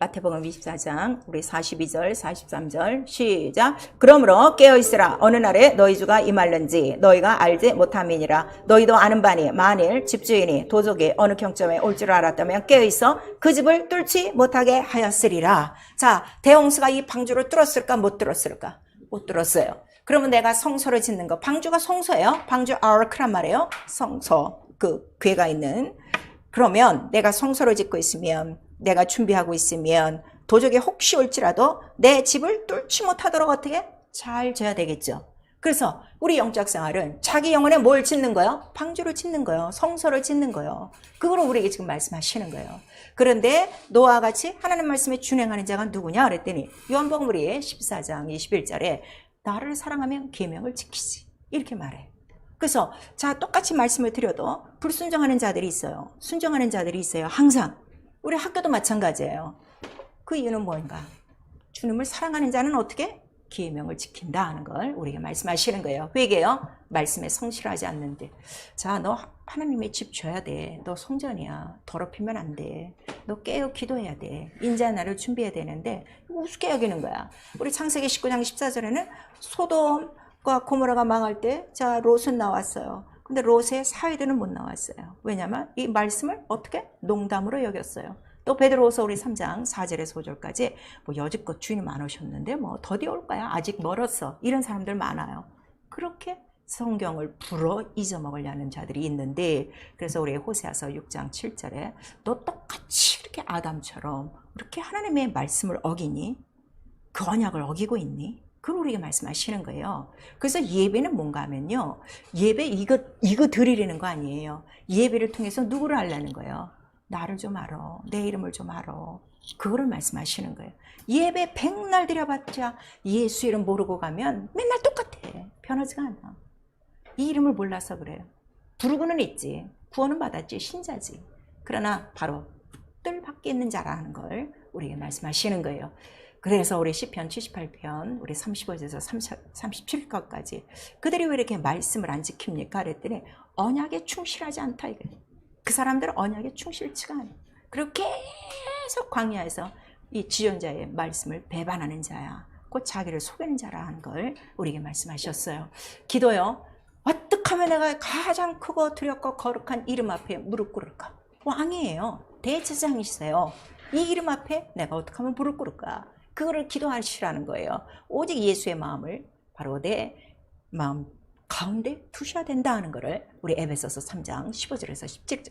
Speaker 1: 마태복음 24장 우리 42절 43절 시작. 그러므로 깨어있으라. 어느 날에 너희 주가 임할는지 너희가 알지 못함이니라. 너희도 아는 바니 만일 집주인이 도적이 어느 경점에 올 줄 알았다면 깨어있어 그 집을 뚫지 못하게 하였으리라. 자, 대홍수가 이 방주를 뚫었을까 못 뚫었을까? 못 뚫었어요. 그러면 내가 성소를 짓는 거, 방주가 성소예요. 방주 아르크란 말이에요. 성소, 그 궤가 있는. 그러면 내가 성소를 짓고 있으면, 내가 준비하고 있으면 도적이 혹시 올지라도 내 집을 뚫지 못하도록 어떻게 잘 져야 되겠죠. 그래서 우리 영적 생활은 자기 영혼에 뭘 짓는 거예요? 방주를 짓는 거예요. 성소를 짓는 거예요. 그걸 우리에게 지금 말씀하시는 거예요. 그런데 노아와 같이 하나님 말씀에 준행하는 자가 누구냐 그랬더니 요한복음 우리 14장 21절에 나를 사랑하면 계명을 지키지 이렇게 말해. 그래서 자, 똑같이 말씀을 드려도 불순종하는 자들이 있어요. 순종하는 자들이 있어요. 항상. 우리 학교도 마찬가지예요. 그 이유는 뭔가? 주님을 사랑하는 자는 어떻게? 계명을 지킨다 하는 걸 우리에게 말씀하시는 거예요. 회개요. 말씀에 성실하지 않는데. 자, 너 하나님의 집 줘야 돼. 너 성전이야. 더럽히면 안 돼. 너 깨어 기도해야 돼. 인자의 날을 준비해야 되는데 우습게 여기는 거야. 우리 창세기 19장 14절에는 소돔과 고모라가 망할 때 자, 롯은 나왔어요. 근데 롯의 사위들은 못 나왔어요. 왜냐하면 이 말씀을 어떻게? 농담으로 여겼어요. 또 베드로후서 우리 3장 4절에서 5절까지 뭐 여지껏 주님 안 오셨는데 뭐 더디 올 거야. 아직 멀었어. 이런 사람들 많아요. 그렇게 성경을 불어 잊어먹으려는 자들이 있는데 그래서 우리 호세아서 6장 7절에 너 똑같이 이렇게 아담처럼 이렇게 하나님의 말씀을 어기니? 그 언약을 어기고 있니? 그걸 우리에게 말씀하시는 거예요. 그래서 예배는 뭔가 하면요. 예배 이거 드리려는 거 아니에요. 예배를 통해서 누구를 알라는 거예요. 나를 좀 알아. 내 이름을 좀 알아. 그거를 말씀하시는 거예요. 예배 100날 드려봤자 예수 이름 모르고 가면 맨날 똑같아. 변하지가 않아. 이 이름을 몰라서 그래요. 부르고는 있지. 구원은 받았지. 신자지. 그러나 바로 뜰 밖에 있는 자라는 걸 우리에게 말씀하시는 거예요. 그래서 우리 시편 78편 우리 35절에서 37절까지 그들이 왜 이렇게 말씀을 안 지킵니까? 그랬더니 언약에 충실하지 않다 이거예요. 그 사람들은 언약에 충실치가 않아요. 그리고 계속 광야에서 이 지존자의 말씀을 배반하는 자야. 곧 자기를 속이는 자라 하는 걸 우리에게 말씀하셨어요. 기도요. 어떻게 하면 내가 가장 크고 두렵고 거룩한 이름 앞에 무릎 꿇을까? 왕이에요. 대제사장이세요. 이 이름 앞에 내가 어떻게 하면 무릎 꿇을까? 그거를 기도하시라는 거예요. 오직 예수의 마음을 바로 내 마음 가운데 두셔야 된다 하는 것을 우리 에베소서 3장 15절에서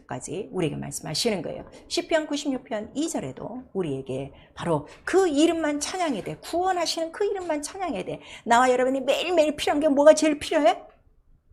Speaker 1: 17절까지 우리에게 말씀하시는 거예요. 시편 96편 2절에도 우리에게 바로 그 이름만 찬양해야 돼. 구원하시는 그 이름만 찬양해야 돼. 나와 여러분이 매일매일 필요한 게 뭐가 제일 필요해?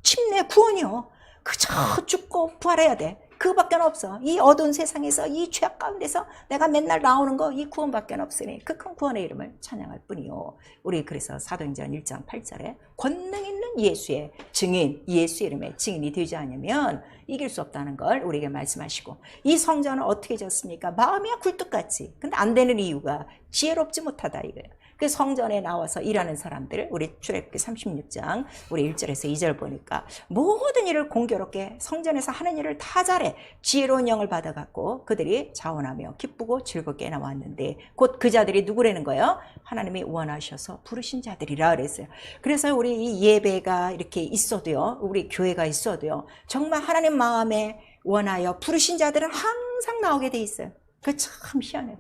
Speaker 1: 침례 구원이요. 그저 죽고 부활해야 돼. 그밖에 없어. 이 어두운 세상에서 이 죄악 가운데서 내가 맨날 나오는 거 이 구원밖에 없으니 그 큰 구원의 이름을 찬양할 뿐이요. 우리 그래서 사도행전 1장 8절에 권능 있는 예수의 증인, 예수 이름의 증인이 되지 않으면 이길 수 없다는 걸 우리에게 말씀하시고 이 성전은 어떻게 졌습니까? 마음이야 굴뚝같이. 근데 안 되는 이유가 지혜롭지 못하다 이거예요. 그 성전에 나와서 일하는 사람들 우리 출애굽기 36장 우리 1절에서 2절 보니까 모든 일을 공교롭게 성전에서 하는 일을 다 잘해 지혜로운 영을 받아갖고 그들이 자원하며 기쁘고 즐겁게 나왔는데 곧 그 자들이 누구라는 거예요? 하나님이 원하셔서 부르신 자들이라 그랬어요. 그래서 우리 이 예배가 이렇게 있어도요, 우리 교회가 있어도요, 정말 하나님 마음에 원하여 부르신 자들은 항상 나오게 돼 있어요. 그게 참 희한해요.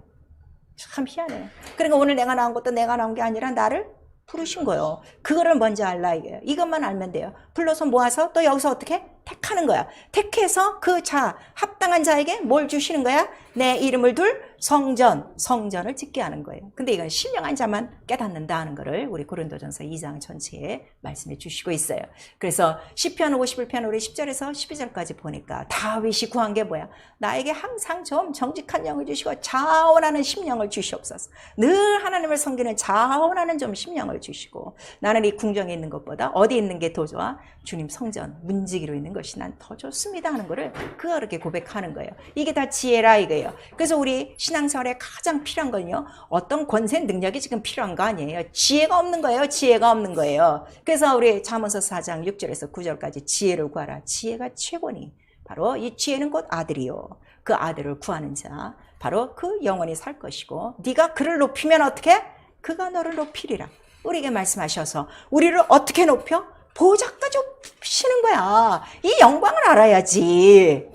Speaker 1: 참 희한해요. 그러니까 오늘 내가 나온 것도 내가 나온 게 아니라 나를 부르신 거예요. 그거를 먼저 알라 이거예요. 이것만 알면 돼요. 불러서 모아서 또 여기서 어떻게? 택하는 거야. 택해서 그 자, 합당한 자에게 뭘 주시는 거야? 내 이름을 둘 성전을 짓게 하는 거예요. 근데 이건 신령한 자만 깨닫는다 하는 거를 우리 고린도전서 2장 전체에 말씀해 주시고 있어요. 그래서 시편 51편 우리 10절에서 12절까지 보니까 다윗이 구한 게 뭐야? 나에게 항상 좀 정직한 영을 주시고 자원하는 심령을 주시옵소서. 늘 하나님을 섬기는 자원하는 좀 심령을 주시고, 나는 이 궁정에 있는 것보다 어디 있는 게 더 좋아? 주님 성전 문지기로 있는 것이 난 더 좋습니다 하는 거를 그렇게 고백하는 거예요. 이게 다 지혜라 이거예요. 그래서 우리 신앙생활에 가장 필요한 건요, 어떤 권세 능력이 지금 필요한 거 아니에요. 지혜가 없는 거예요. 지혜가 없는 거예요. 그래서 우리 잠언서 4장 6절에서 9절까지 지혜를 구하라. 지혜가 최고니 바로 이 지혜는 곧 아들이요, 그 아들을 구하는 자 바로 그 영원히 살 것이고, 네가 그를 높이면 어떻게? 그가 너를 높이리라. 우리에게 말씀하셔서 우리를 어떻게 높여? 보좌까지 높이시는 거야. 이 영광을 알아야지.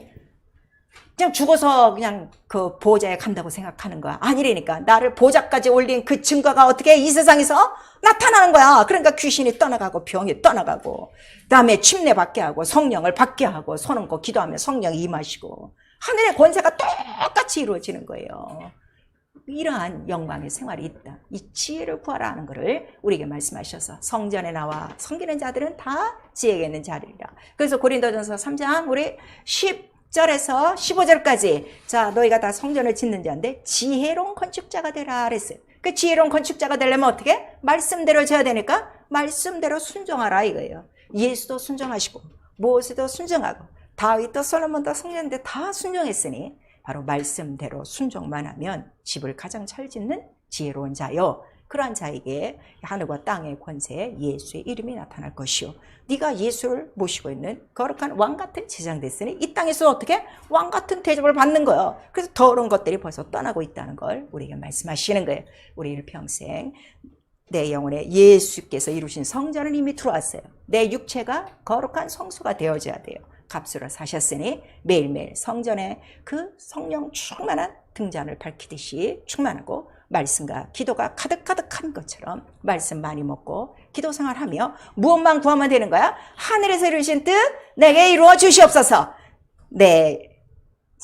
Speaker 1: 그냥 죽어서 그냥 그 보좌에 간다고 생각하는 거야. 아니라니까. 나를 보좌까지 올린 그 증거가 어떻게 이 세상에서 나타나는 거야. 그러니까 귀신이 떠나가고 병이 떠나가고, 그다음에 침례 받게 하고 성령을 받게 하고, 손 얹고 기도하면 성령이 임하시고 하늘의 권세가 똑같이 이루어지는 거예요. 이러한 영광의 생활이 있다. 이 지혜를 구하라 하는 것을 우리에게 말씀하셔서, 성전에 나와 섬기는 자들은 다 지혜가 있는 자리라. 그래서 고린도전서 3장 우리 10절에서 15절까지 자, 너희가 다 성전을 짓는 자인데 지혜로운 건축자가 되라 그랬어요. 그 지혜로운 건축자가 되려면 어떻게? 말씀대로 져야 되니까 말씀대로 순종하라 이거예요. 예수도 순종하시고 모세도 순종하고 다윗도 솔로몬도 성전인데 다 순종했으니 바로 말씀대로 순종만 하면 집을 가장 잘 짓는 지혜로운 자요, 그러한 자에게 하늘과 땅의 권세에 예수의 이름이 나타날 것이요, 네가 예수를 모시고 있는 거룩한 왕같은 제장 됐으니 이 땅에서 어떻게? 왕같은 대접을 받는 거예요. 그래서 더러운 것들이 벌써 떠나고 있다는 걸 우리에게 말씀하시는 거예요. 우리 일평생 내 영혼에 예수께서 이루신 성전은 이미 들어왔어요. 내 육체가 거룩한 성소가 되어져야 돼요. 값으로 사셨으니 매일매일 성전에 그 성령 충만한 등잔을 밝히듯이 충만하고 말씀과 기도가 가득가득한 것처럼 말씀 많이 먹고 기도 생활하며 무엇만 구하면 되는 거야? 하늘에서 이루신 뜻 내게 이루어 주시옵소서. 내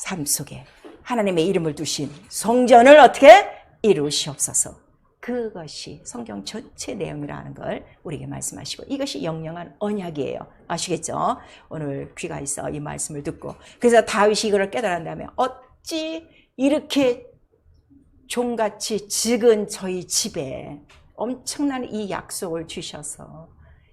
Speaker 1: 삶 속에 하나님의 이름을 두신 성전을 어떻게 이루시옵소서. 그것이 성경 전체 내용이라는 걸 우리에게 말씀하시고, 이것이 영영한 언약이에요. 아시겠죠? 오늘 귀가 있어 이 말씀을 듣고, 그래서 다윗이 이걸 깨달았다면 어찌 이렇게 종같이 적은 저희 집에 엄청난 이 약속을 주셔서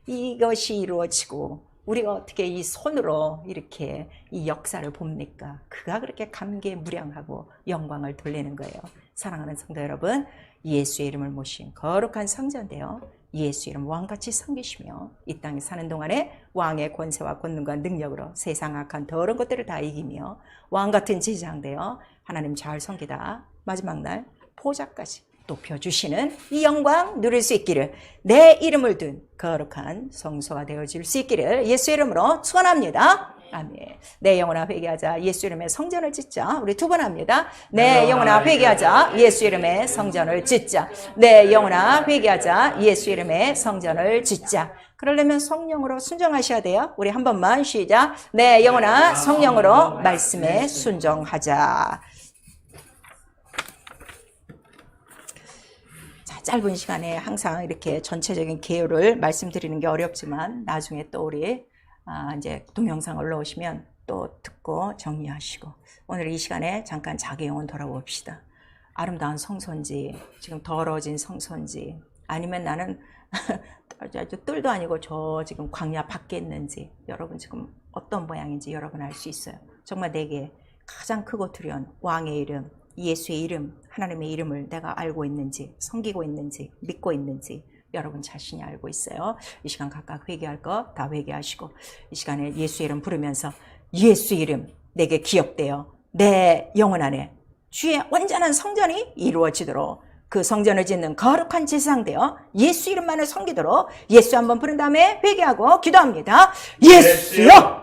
Speaker 1: 이것이 이루어지고 우리가 어떻게 이 손으로 이렇게 이 역사를 봅니까? 그가 그렇게 감개무량하고 영광을 돌리는 거예요. 사랑하는 성도 여러분, 예수의 이름을 모신 거룩한 성전되어 예수 이름 왕같이 섬기시며 이 땅에 사는 동안에 왕의 권세와 권능과 능력으로 세상 악한 더러운 것들을 다 이기며 왕같은 제장되어 하나님 잘 섬기다 마지막 날 보좌까지 높여주시는 이 영광 누릴 수 있기를, 내 이름을 둔 거룩한 성소가 되어질 수 있기를 예수 이름으로 축원합니다. 아멘. 내 영혼아 회개하자. 예수 이름의 성전을 짓자. 우리 두 번 합니다. 내 영혼아 회개하자. 예수 이름의 성전을 짓자. 내 영혼아 회개하자. 예수 이름의 성전을 짓자. 그러려면 성령으로 순종하셔야 돼요. 우리 한 번만 시작. 내 영혼아 성령으로 말씀에 순종하자. 자, 짧은 시간에 항상 이렇게 전체적인 개요를 말씀드리는 게 어렵지만 나중에 또 우리 이제 동영상 올라오시면 또 듣고 정리하시고, 오늘 이 시간에 잠깐 자기 영혼 돌아봅시다. 아름다운 성소인지 지금 더러워진 성소인지, 아니면 나는 뜰도 아니고 저 지금 광야 밖에 있는지, 여러분 지금 어떤 모양인지 여러분 알 수 있어요. 정말 내게 가장 크고 두려운 왕의 이름, 예수의 이름, 하나님의 이름을 내가 알고 있는지, 섬기고 있는지, 믿고 있는지 여러분 자신이 알고 있어요. 이 시간 각각 회개할 거 다 회개하시고, 이 시간에 예수 이름 부르면서 예수 이름 내게 기억되어 내 영혼 안에 주의 완전한 성전이 이루어지도록, 그 성전을 짓는 거룩한 제사장되어 예수 이름만을 섬기도록 예수 한번 부른 다음에 회개하고 기도합니다. 예수여!